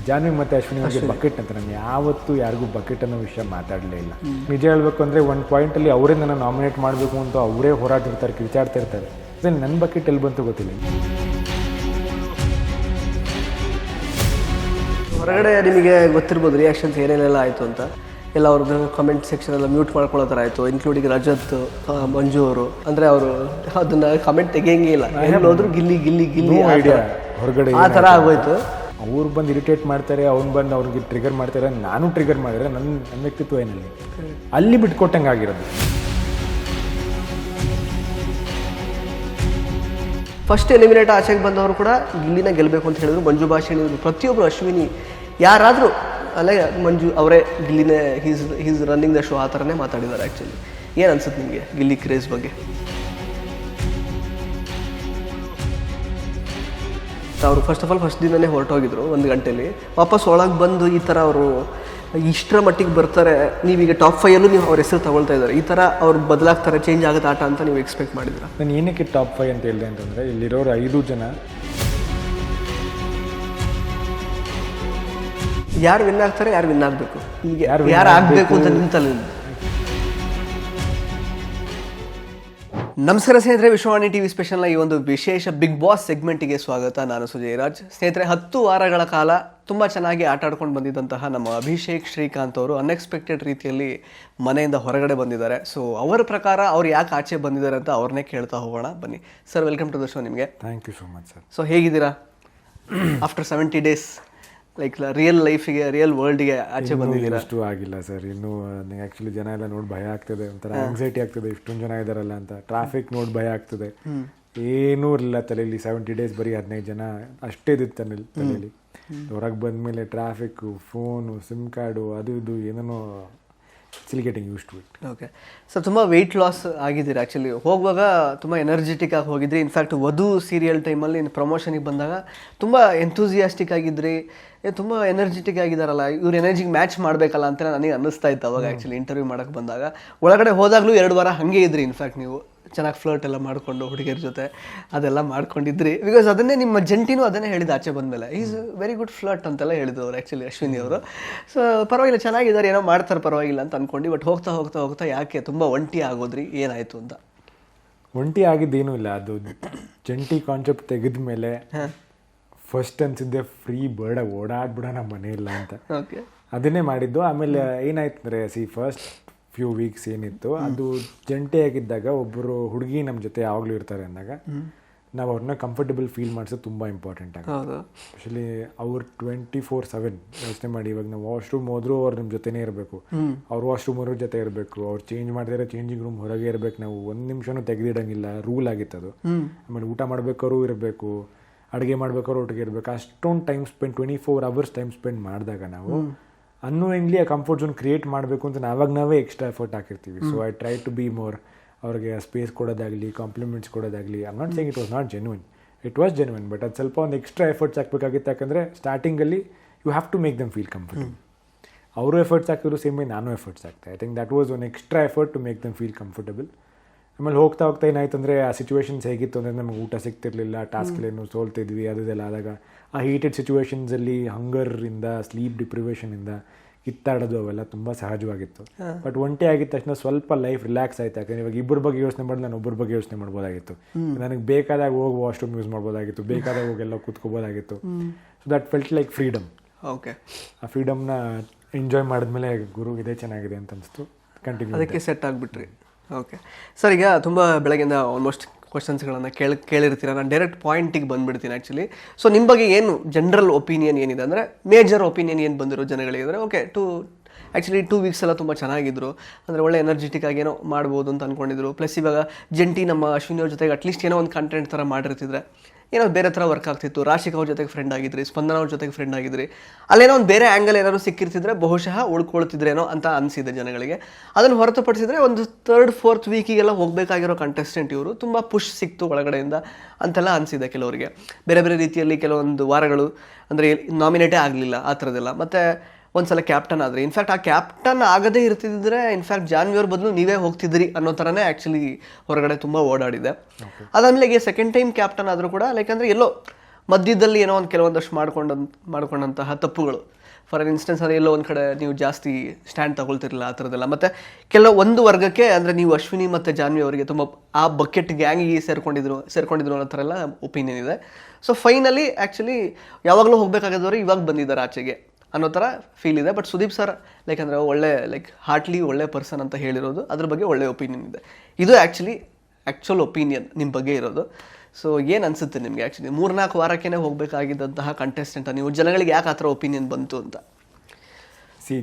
ಜಾನ್ವಿ ಮತ್ತು ಅಶ್ವಿನಿ ಅವ್ರಿಗೆ ಬಕೆಟ್ ಅಂತ. ನಾನು ಯಾವತ್ತೂ ಯಾರಿಗೂ ಬಕೆಟ್ ಅನ್ನೋ ವಿಷಯ ಮಾತಾಡಲೇ ಇಲ್ಲ. ನಿಜ ಹೇಳಬೇಕು ಅಂದರೆ ಒಂದು ಪಾಯಿಂಟಲ್ಲಿ ಅವರೇ ನನ್ನ ನಾಮಿನೇಟ್ ಮಾಡಬೇಕು ಅಂತ ಅವರೇ ಹೋರಾಡ್ತಿರ್ತಾರೆ, ಕಿರ್ಚಾಡ್ತಾ ಇರ್ತಾರೆ. ಅದೇ ನನ್ನ ಬಕೆಟ್ ಎಲ್ಲಿ ಬಂತು ಗೊತ್ತಿಲ್ಲ. ಹೊರಗಡೆ ನಿಮಗೆ ಗೊತ್ತಿರ್ಬೋದು ರಿಯಾಕ್ಷನ್ಸ್ ಏನೇನೆಲ್ಲ ಆಯಿತು ಅಂತ. ಎಲ್ಲ ಅವ್ರದ್ದು ಕಮೆಂಟ್ ಸೆಕ್ಷನ್ ಎಲ್ಲ ಮ್ಯೂಟ್ ಮಾಡ್ಕೊಳ್ಳೋ ಥರ ಆಯಿತು, ಇನ್ಕ್ಲೂಡಿಂಗ್ ರಜತ್, ಮಂಜು ಅವರು. ಅಂದರೆ ಅವರು ಅದನ್ನು ಕಮೆಂಟ್ ತೆಗಿಯಂಗೆ ಇಲ್ಲ, ಹೋದ್ರು ಗಿಲ್ಲಿ ಗಿಲ್ಲಿ ಗಿಲ್ಲಿ ಐಡಿಯಾ ಹೊರಗಡೆ ಆ ಥರ ಆಗೋಯ್ತು. ಅವ್ರು ಬಂದು ಇರಿಟೇಟ್ ಮಾಡ್ತಾರೆ, ಅವ್ನು ಬಂದು ಅವ್ರಿಗೆ ಟ್ರಿಗರ್ ಮಾಡ್ತಾರೆ, ನಾನು ಟ್ರಿಗರ್ ಮಾಡಿದ್ರೆ ನನ್ನ ವ್ಯಕ್ತಿತ್ವ ಏನಲ್ಲಿ ಅಲ್ಲಿ ಬಿಟ್ಕೊಟ್ಟಂಗೆ ಆಗಿರೋದು. ಫಸ್ಟ್ ಎಲಿಮಿನೇಟ್ ಆಚೆಗೆ ಬಂದವರು ಕೂಡ ಗಿಲ್ಲಿನ ಗೆಲ್ಲಬೇಕು ಅಂತ ಹೇಳಿದ್ರು. ಮಂಜು ಭಾಷೆ ಪ್ರತಿಯೊಬ್ಬರು, ಅಶ್ವಿನಿ ಯಾರಾದರೂ ಅಲ್ಲ, ಮಂಜು ಅವರೇ ಗಿಲ್ಲಿನೇ ಹೀಸ್ ರನ್ನಿಂಗ್ ದ ಶೋ ಆ ಥರನೇ ಮಾತಾಡಿದ್ದಾರೆ. ಆ್ಯಕ್ಚುಲಿ ಏನು ಅನ್ಸುತ್ತೆ ನಿಮಗೆ ಗಿಲ್ಲಿ ಕ್ರೇಜ್ ಬಗ್ಗೆ? ಅವರು ಫಸ್ಟ್ ದಿನನೇ ಹೊರಟೋಗಿದ್ರು 1 ಗಂಟೆಯಲ್ಲಿ. ವಾಪಸ್ ಒಳಗೆ ಬಂದು ಈ ಥರ ಅವರು ಇಷ್ಟರ ಮಟ್ಟಿಗೆ ಬರ್ತಾರೆ, ನೀವೀಗ ಟಾಪ್ 5 ನೀವು ಅವ್ರ ಹೆಸರು ತಗೊಳ್ತಾ ಇದ್ದಾರೆ, ಈ ಥರ ಅವ್ರು ಬದಲಾಗ್ತಾರೆ, ಚೇಂಜ್ ಆಗುತ್ತೆ ಆಟ ಅಂತ ನೀವು ಎಕ್ಸ್ಪೆಕ್ಟ್ ಮಾಡಿದ್ರ? ನಾನು ಏನಕ್ಕೆ ಟಾಪ್ 5 ಅಂತ ಹೇಳಿದೆ ಅಂತಂದರೆ, ಇಲ್ಲಿರೋರು 5 ಜನ ಯಾರು ವಿನ್ ಆಗ್ತಾರೆ, ಯಾರು ವಿನ್ ಆಗಬೇಕು, ಈಗ ಯಾರು ಆಗಬೇಕು ಅಂತ ನಿಂತಲ್ಲ. ನಮಸ್ಕಾರ ಸ್ನೇಹಿತರೆ, ವಿಶ್ವವಾಣಿ ಟಿವಿ ಸ್ಪೆಷಲ್ನ ಈ ಒಂದು ವಿಶೇಷ ಬಿಗ್ ಬಾಸ್ ಸೆಗ್ಮೆಂಟಿಗೆ ಸ್ವಾಗತ. ನಾನು ಸುಜಯ್ ರಾಜ್. ಸ್ನೇಹಿತರೆ, 10 ವಾರಗಳ ಕಾಲ ತುಂಬ ಚೆನ್ನಾಗಿ ಆಟ ಆಡ್ಕೊಂಡು ಬಂದಿದ್ದಂತಹ ನಮ್ಮ ಅಭಿಷೇಕ್ ಶ್ರೀಕಾಂತ್ ಅವರು ಅನ್ಎಕ್ಸ್ಪೆಕ್ಟೆಡ್ ರೀತಿಯಲ್ಲಿ ಮನೆಯಿಂದ ಹೊರಗಡೆ ಬಂದಿದ್ದಾರೆ. ಸೊ ಅವರ ಪ್ರಕಾರ ಅವ್ರು ಯಾಕೆ ಆಚೆ ಬಂದಿದ್ದಾರೆ ಅಂತ ಅವ್ರನ್ನೇ ಕೇಳ್ತಾ ಹೋಗೋಣ. ಬನ್ನಿ sir, welcome to the show. ನಿಮಗೆ thank you so much sir. So ಹೇಗಿದ್ದೀರಾ ಆಫ್ಟರ್ 70 ಡೇಸ್? ಲೈಕ್ ರಿಯಲ್ ಲೈಫಿಗೆ, ರಿಯಲ್ ವರ್ಲ್ಡ್ಗೆ ಆಚೆ ಬಂದಿದ್ದೀರಾ? ಅಷ್ಟು ಆಗಿಲ್ಲ ಸರ್ ಇನ್ನೂ. ನನಗೆ ಆ್ಯಕ್ಚುಲಿ ಜನ ಎಲ್ಲ ನೋಡಿ ಭಯ ಆಗ್ತದೆ, ಒಂಥರ ಆಂಗ್ಸೈಟಿ ಆಗ್ತದೆ, ಇಷ್ಟೊಂದು ಜನ ಇದ್ದಾರಲ್ಲ ಅಂತ. ಟ್ರಾಫಿಕ್ ನೋಡಿ ಭಯ ಆಗ್ತದೆ, ಏನೂ ಇರಲಿಲ್ಲ ತಲೆಯಲ್ಲಿ. 70 ಡೇಸ್ ಬರೀ 15 ಜನ ಅಷ್ಟೇ ಇದ್ದಿತ್ತು ತಲೆಯಲ್ಲಿ. ಹೊರಗೆ ಬಂದಮೇಲೆ ಟ್ರಾಫಿಕ್ಕು, ಫೋನು, ಸಿಮ್ ಕಾರ್ಡು, ಅದು ಇದು ಏನೇನೋ. Still getting use to it. Okay sir, ತುಂಬ ವೆಯ್ಟ್ ಲಾಸ್ ಆಗಿದ್ದೀರಿ. ಆ್ಯಕ್ಚುಲಿ ಹೋಗುವಾಗ ತುಂಬ ಎನರ್ಜೆಟಿಕ್ ಆಗಿ ಹೋಗಿದ್ರಿ. ಇನ್ಫ್ಯಾಕ್ಟ್ ವಧು ಸೀರಿಯಲ್ ಟೈಮಲ್ಲಿ ಪ್ರಮೋಷನಿಗೆ ಬಂದಾಗ ತುಂಬ ಎಂಥೂಸಿಯಾಸ್ಟಿಕ್ ಆಗಿದ್ರಿ, ತುಂಬ ಎನರ್ಜೆಟಿಕ್ ಆಗಿದ್ದಾರಲ್ಲ, ಇವ್ರು ಎನರ್ಜಿಗೆ ಮ್ಯಾಚ್ ಮಾಡಬೇಕಲ್ಲ ಅಂತ ನನಗೆ ಅನ್ನಿಸ್ತಾ ಇತ್ತು ಅವಾಗ. ಆ್ಯಕ್ಚುಲಿ ಇಂಟರ್ವ್ಯೂ ಮಾಡೋಕ್ಕೆ ಬಂದಾಗ ಒಳಗಡೆ ಹೋದಾಗಲೂ 2 ವಾರ ಹಾಗೆ ಇದ್ರಿ. ಇನ್ಫ್ಯಾಕ್ಟ್ ನೀವು ಚೆನ್ನಾಗಿ ಫ್ಲರ್ಟ್ ಎಲ್ಲ ಮಾಡಿಕೊಂಡು ಹುಡುಗಿಯರ ಜೊತೆ ಅದೆಲ್ಲ ಮಾಡ್ಕೊಂಡಿದ್ರಿ. ಬಿಕಾಸ್ ಅದನ್ನೇ ನಿಮ್ಮ ಜಂಟಿನೂ ಅದನ್ನೇ ಹೇಳಿದ ಆಚೆ ಬಂದಮೇಲೆ, ಈಸ್ ವೆರಿ ಗುಡ್ ಫ್ಲರ್ಟ್ ಅಂತೆಲ್ಲ ಹೇಳಿದ್ರು ಅವ್ರು ಆ್ಯಕ್ಚುಲಿ ಅಶ್ವಿನಿ ಅವರು. ಸೊ ಪರವಾಗಿಲ್ಲ, ಚೆನ್ನಾಗಿದ್ದಾರೆ, ಏನೋ ಮಾಡ್ತಾರೆ, ಪರವಾಗಿಲ್ಲ ಅಂತ ಅಂದ್ಕೊಂಡು. ಬಟ್ ಹೋಗ್ತಾ ಯಾಕೆ ತುಂಬ ಒಂಟಿ ಆಗೋದ್ರಿ, ಏನಾಯಿತು ಅಂತ? ಒಂಟಿ ಆಗಿದ್ದೇನೂ ಇಲ್ಲ, ಅದು ಜಂಟಿ ಕಾನ್ಸೆಪ್ಟ್ ತೆಗೆದ ಮೇಲೆ ಫಸ್ಟ್ ಅನ್ಸಿದ್ದೆ ಫ್ರೀ ಬರ್ಡಾಗಿ ಓಡಾಡ್ಬಿಡೋಣ ಮನೆಯಿಲ್ಲ ಅಂತ. ಅದನ್ನೇ ಮಾಡಿದ್ದು. ಆಮೇಲೆ ಏನಾಯ್ತು ಅಂದರೆ, ಫಸ್ಟ್ ಫ್ಯೂ ವೀಕ್ಸ್ ಏನಿತ್ತು ಅದು ಜಂಟಿಯಾಗಿದ್ದಾಗ ಒಬ್ಬರು ಹುಡುಗಿ ನಮ್ಮ ಜೊತೆ ಯಾವಾಗಲೂ ಇರ್ತಾರೆ ಅಂದಾಗ ನಾವು ಅವ್ರನ್ನ ಕಂಫರ್ಟಬಲ್ ಫೀಲ್ ಮಾಡಿಸೋದು ತುಂಬ ಇಂಪಾರ್ಟೆಂಟ್ ಆಗುತ್ತೆ. ಎಸ್ಪೆಷಲಿ ಅವ್ರು 24/7 ಯೋಚನೆ ಮಾಡಿ. ಇವಾಗ ನಾವು ವಾಶ್ರೂಮ್ ಹೋದ್ರೂ ಅವ್ರು ನಮ್ಮ ಜೊತೆನೇ ಇರಬೇಕು, ಅವ್ರು ವಾಶ್ರೂಮ್ ಅವ್ರ ಜೊತೆ ಇರಬೇಕು, ಅವ್ರು ಚೇಂಜ್ ಮಾಡ್ತಾರೆ ಚೇಂಜಿಂಗ್ ರೂಮ್ ಹೊರಗೆ ಇರಬೇಕು, ನಾವು 1 ನಿಮಿಷನೂ ತೆಗೆದಿಡಂಗಿಲ್ಲ, ರೂಲ್ ಆಗಿತ್ತು ಅದು. ಆಮೇಲೆ ಊಟ ಮಾಡ್ಬೇಕಾದ್ರು ಇರಬೇಕು, ಅಡುಗೆ ಮಾಡ್ಬೇಕಾದ್ರು ಒಟ್ಟಿಗೆ ಇರಬೇಕು. ಅಷ್ಟೊಂದು time spend 24 hours time spend ಮಾಡಿದಾಗ ನಾವು ಅನ್ನೋಯಿಂಗ್ಲಿ ಆ ಕಂಫರ್ಟ್ ಝೋನ್ ಕ್ರಿಯೇಟ್ ಮಾಡಬೇಕು ಅಂತ ನಾವೇ ಎಕ್ಸ್ಟ್ರಾ ಎಫರ್ಟ್ ಹಾಕಿರ್ತೀವಿ. So I try to be more. ಅವ್ರಿಗೆ ಸ್ಪೇಸ್ ಕೊಡೋದಾಗಲಿ, ಕಾಂಪ್ಲಿಮೆಂಟ್ಸ್ ಕೊಡೋದಾಗಲಿ. I am not saying it was not genuine, it was genuine. But ಅದು ಸ್ವಲ್ಪ ಒಂದು ಎಕ್ಸ್ಟ್ರಾ ಎಫರ್ಟ್ಸ್ ಹಾಕಬೇಕಾಗಿತ್ತು. ಯಾಕಂದರೆ ಸ್ಟಾರ್ಟಿಂಗಲ್ಲಿ you have to make them feel comfortable. ಅವರು ಎಫರ್ಟ್ಸ್ ಹಾಕಿದ್ರು, ಸೇಮ್ ವೇ ನಾನು ಎಫರ್ಟ್ಸ್ ಹಾಕ್ತೆ. I think that was one extra effort to make them feel comfortable. ಆಮೇಲೆ ಹೋಗ್ತಾ ಏನಾಯ್ತು ಅಂದರೆ, ಆ ಸಿಚುವೇಶನ್ಸ್ ಹೇಗಿತ್ತು ಅಂದರೆ, ನಮಗೆ ಊಟ ಸಿಗ್ತಿರ್ಲಿಲ್ಲ, ಟಾಸ್ಕ್ಲೇನು ಸೋಲ್ತಿದ್ವಿ, ಅದೆಲ್ಲ ಆದಾಗ ಆ ಹೀಟೆಡ್ ಸಿಚುವೇಶನ್ಸಲ್ಲಿ ಹಂಗರಿಂದ, ಸ್ಲೀಪ್ ಡಿಪ್ರಿವೇಷನಿಂದ ಕಿತ್ತಾಡೋದು ಅವೆಲ್ಲ ತುಂಬ ಸಹಜವಾಗಿತ್ತು. ಬಟ್ ಒಂಟಿ ಆಗಿದ ತಕ್ಷಣ ಸ್ವಲ್ಪ ಲೈಫ್ ರಿಲ್ಯಾಕ್ಸ್ ಆಯ್ತು. ಯಾಕಂದರೆ ಇವಾಗ ಇಬ್ಬರ ಬಗ್ಗೆ ಯೋಚನೆ ಮಾಡಿ ನಾನು ಒಬ್ಬರ ಬಗ್ಗೆ ಯೋಚನೆ ಮಾಡ್ಬೋದಾಗಿತ್ತು. ನನಗೆ ಬೇಕಾದಾಗ ಹೋಗಿ ವಾಶ್ರೂಮ್ ಯೂಸ್ ಮಾಡ್ಬೋದಾಗಿತ್ತು, ಬೇಕಾದಾಗ ಹೋಗೆಲ್ಲ ಕೂತ್ಕೋಬೋದಾಗಿತ್ತು. So that felt like freedom. Okay, ಆ ಫ್ರೀಡಮ್ನ ಎಂಜಾಯ್ ಮಾಡಿದ್ಮೇಲೆ ಗುರು ಇದೇ ಚೆನ್ನಾಗಿದೆ ಅಂತ ಅನಿಸ್ತು. ಕಂಟಿನ್ಯೂ ಅದಕ್ಕೆ ಸೆಟ್ ಆಗಿಬಿಟ್ರಿ. ಓಕೆ ಸರ್, ಈಗ ತುಂಬ ಬೆಳಗ್ಗೆಯಿಂದ ಆಲ್ಮೋಸ್ಟ್ ಕ್ವಶನ್ಸ್ಗಳನ್ನು ಕೇಳಿರ್ತೀರ. ನಾನು ಡೈರೆಕ್ಟ್ ಪಾಯಿಂಟಿಗೆ ಬಂದುಬಿಡ್ತೀನಿ ಆ್ಯಕ್ಚುಲಿ. ಸೊ ನಿಮ್ಮ ಬಗ್ಗೆ ಏನು ಜನರಲ್ ಒಪಿನಿಯನ್ ಏನಿದೆ ಅಂದರೆ, ಮೇಜರ್ ಒಪಿನಿಯನ್ ಏನು ಬಂದಿರೋ ಜನಗಳಿಗೆ ಅಂದರೆ, ಓಕೆ ಆ್ಯಕ್ಚುಲಿ 2 ವೀಕ್ಸ್ ಎಲ್ಲ ತುಂಬ ಚೆನ್ನಾಗಿದ್ರು, ಅಂದರೆ ಒಳ್ಳೆ ಎನರ್ಜೆಟಿಕ್ ಆಗಿ ಏನೋ ಮಾಡ್ಬೋದು ಅಂತ ಅಂದ್ಕೊಂಡಿದ್ರು. ಪ್ಲಸ್ ಇವಾಗ ಜಂಟಿ ನಮ್ಮ ಅಶ್ವಿನಿ ಅವ್ರ ಜೊತೆಗೆ ಅಟ್ಲೀಸ್ಟ್ ಏನೋ ಒಂದು ಕಂಟೆಂಟ್ ಥರ ಮಾಡಿರ್ತಿದ್ರೆ ಏನೋ ಬೇರೆ ಥರ ವರ್ಕ್ ಆಗ್ತಿತ್ತು. ರಾಶಿಕ್ ಅವ್ರ ಜೊತೆಗೆ ಫ್ರೆಂಡ್ ಆಗಿದ್ರಿ, ಸ್ಪಂದನ ಅವ್ರ ಜೊತೆಗೆ ಫ್ರೆಂಡ್ ಆಗಿದ್ರಿ, ಅಲ್ಲೇನೋ ಒಂದು ಬೇರೆ ಆ್ಯಂಗಲ್ ಏನಾದ್ರು ಸಿಕ್ಕಿರ್ತಿದ್ರೆ ಬಹುಶಃ ಉಳ್ಕೊಳ್ತಿದ್ರೇನೋ ಅಂತ ಅನಿಸಿದೆ ಜನಗಳಿಗೆ. ಅದನ್ನು ಹೊರತುಪಡಿಸಿದ್ರೆ ಒಂದು 3rd 4th ವೀಕಿಗೆಲ್ಲ ಹೋಗಬೇಕಾಗಿರೋ ಕಂಟೆಸ್ಟೆಂಟ್ ಇವರು, ತುಂಬ ಪುಷ್ ಸಿಕ್ತು ಒಳಗಡೆಯಿಂದ ಅಂತೆಲ್ಲ ಅನಿಸಿದೆ ಕೆಲವರಿಗೆ. ಬೇರೆ ಬೇರೆ ರೀತಿಯಲ್ಲಿ ಕೆಲವೊಂದು ವಾರಗಳು ಅಂದರೆ ನಾಮಿನೇಟೇ ಆಗಲಿಲ್ಲ ಆ ಥರದ್ದೆಲ್ಲ. ಮತ್ತು ಒಂದು ಸಲ ಕ್ಯಾಪ್ಟನ್ ಆದರೆ, ಇನ್ಫ್ಯಾಕ್ಟ್ ಆ ಕ್ಯಾಪ್ಟನ್ ಆಗದೇ ಇರ್ತಿದ್ರೆ ಇನ್ಫ್ಯಾಕ್ಟ್ ಜಾನ್ವಿಯವ್ರ ಬದಲು ನೀವೇ ಹೋಗ್ತಿದ್ರಿ ಅನ್ನೋ ಥರನೇ ಆ್ಯಕ್ಚುಲಿ ಹೊರಗಡೆ ತುಂಬ ಓಡಾಡಿದೆ. ಅದಾದಮೇಲೆ ಈಗ 2nd ಟೈಮ್ ಕ್ಯಾಪ್ಟನ್ ಆದರೂ ಕೂಡ ಲೈಕ್ ಅಂದರೆ ಎಲ್ಲೋ ಮಧ್ಯದಲ್ಲಿ ಏನೋ ಒಂದು ಕೆಲವೊಂದಷ್ಟು ಮಾಡ್ಕೊಂಡಂತಹ ತಪ್ಪುಗಳು. ಫಾರ್ ಇನ್ಸ್ಟೆನ್ಸ್ ಅದು ಎಲ್ಲೋ ಒಂದು ಕಡೆ ನೀವು ಜಾಸ್ತಿ ಸ್ಟ್ಯಾಂಡ್ ತಗೊಳ್ತಿರಲಿಲ್ಲ ಆ ಥರದ್ದೆಲ್ಲ. ಮತ್ತು ಒಂದು ವರ್ಗಕ್ಕೆ ಅಂದರೆ ನೀವು ಅಶ್ವಿನಿ ಮತ್ತು ಜಾನ್ವಿ ಅವರಿಗೆ ತುಂಬ ಆ ಬಕೆಟ್ ಗ್ಯಾಂಗಿಗೆ ಸೇರ್ಕೊಂಡಿದ್ರು ಅನ್ನೋ ಥರ ಎಲ್ಲ ಒಪಿನಿಯನ್ ಇದೆ. ಸೊ ಫೈನಲಿ ಆ್ಯಕ್ಚುಲಿ ಯಾವಾಗಲೂ ಹೋಗಬೇಕಾಗಿದ್ದವರು ಇವಾಗ ಬಂದಿದ್ದಾರೆ ಆಚೆಗೆ ಅನ್ನೋ ಥರ ಫೀಲ್ ಇದೆ. ಬಟ್ ಸುದೀಪ್ ಸರ್ ಅಂದರೆ ಒಳ್ಳೆ ಹಾರ್ಟ್ಲಿ ಒಳ್ಳೆ ಪರ್ಸನ್ ಅಂತ ಹೇಳಿರೋದು, ಅದ್ರ ಬಗ್ಗೆ ಒಳ್ಳೆ ಒಪಿನಿಯನ್ ಇದೆ. ಇದು ಆ್ಯಕ್ಚುಲ್ ಒಪಿನಿಯನ್ ನಿಮ್ಮ ಬಗ್ಗೆ ಇರೋದು. ಸೊ ಏನು ಅನಿಸುತ್ತೆ ನಿಮಗೆ ಆ್ಯಕ್ಚುಲಿ 3-4 ವಾರಕ್ಕೇ ಹೋಗಬೇಕಾಗಿದ್ದಂತಹ ಕಂಟೆಸ್ಟೆಂಟ್ ನೀವು ಜನಗಳಿಗೆ ಯಾಕೆ ಆ ಥರ ಒಪಿನಿಯನ್ ಬಂತು ಅಂತ?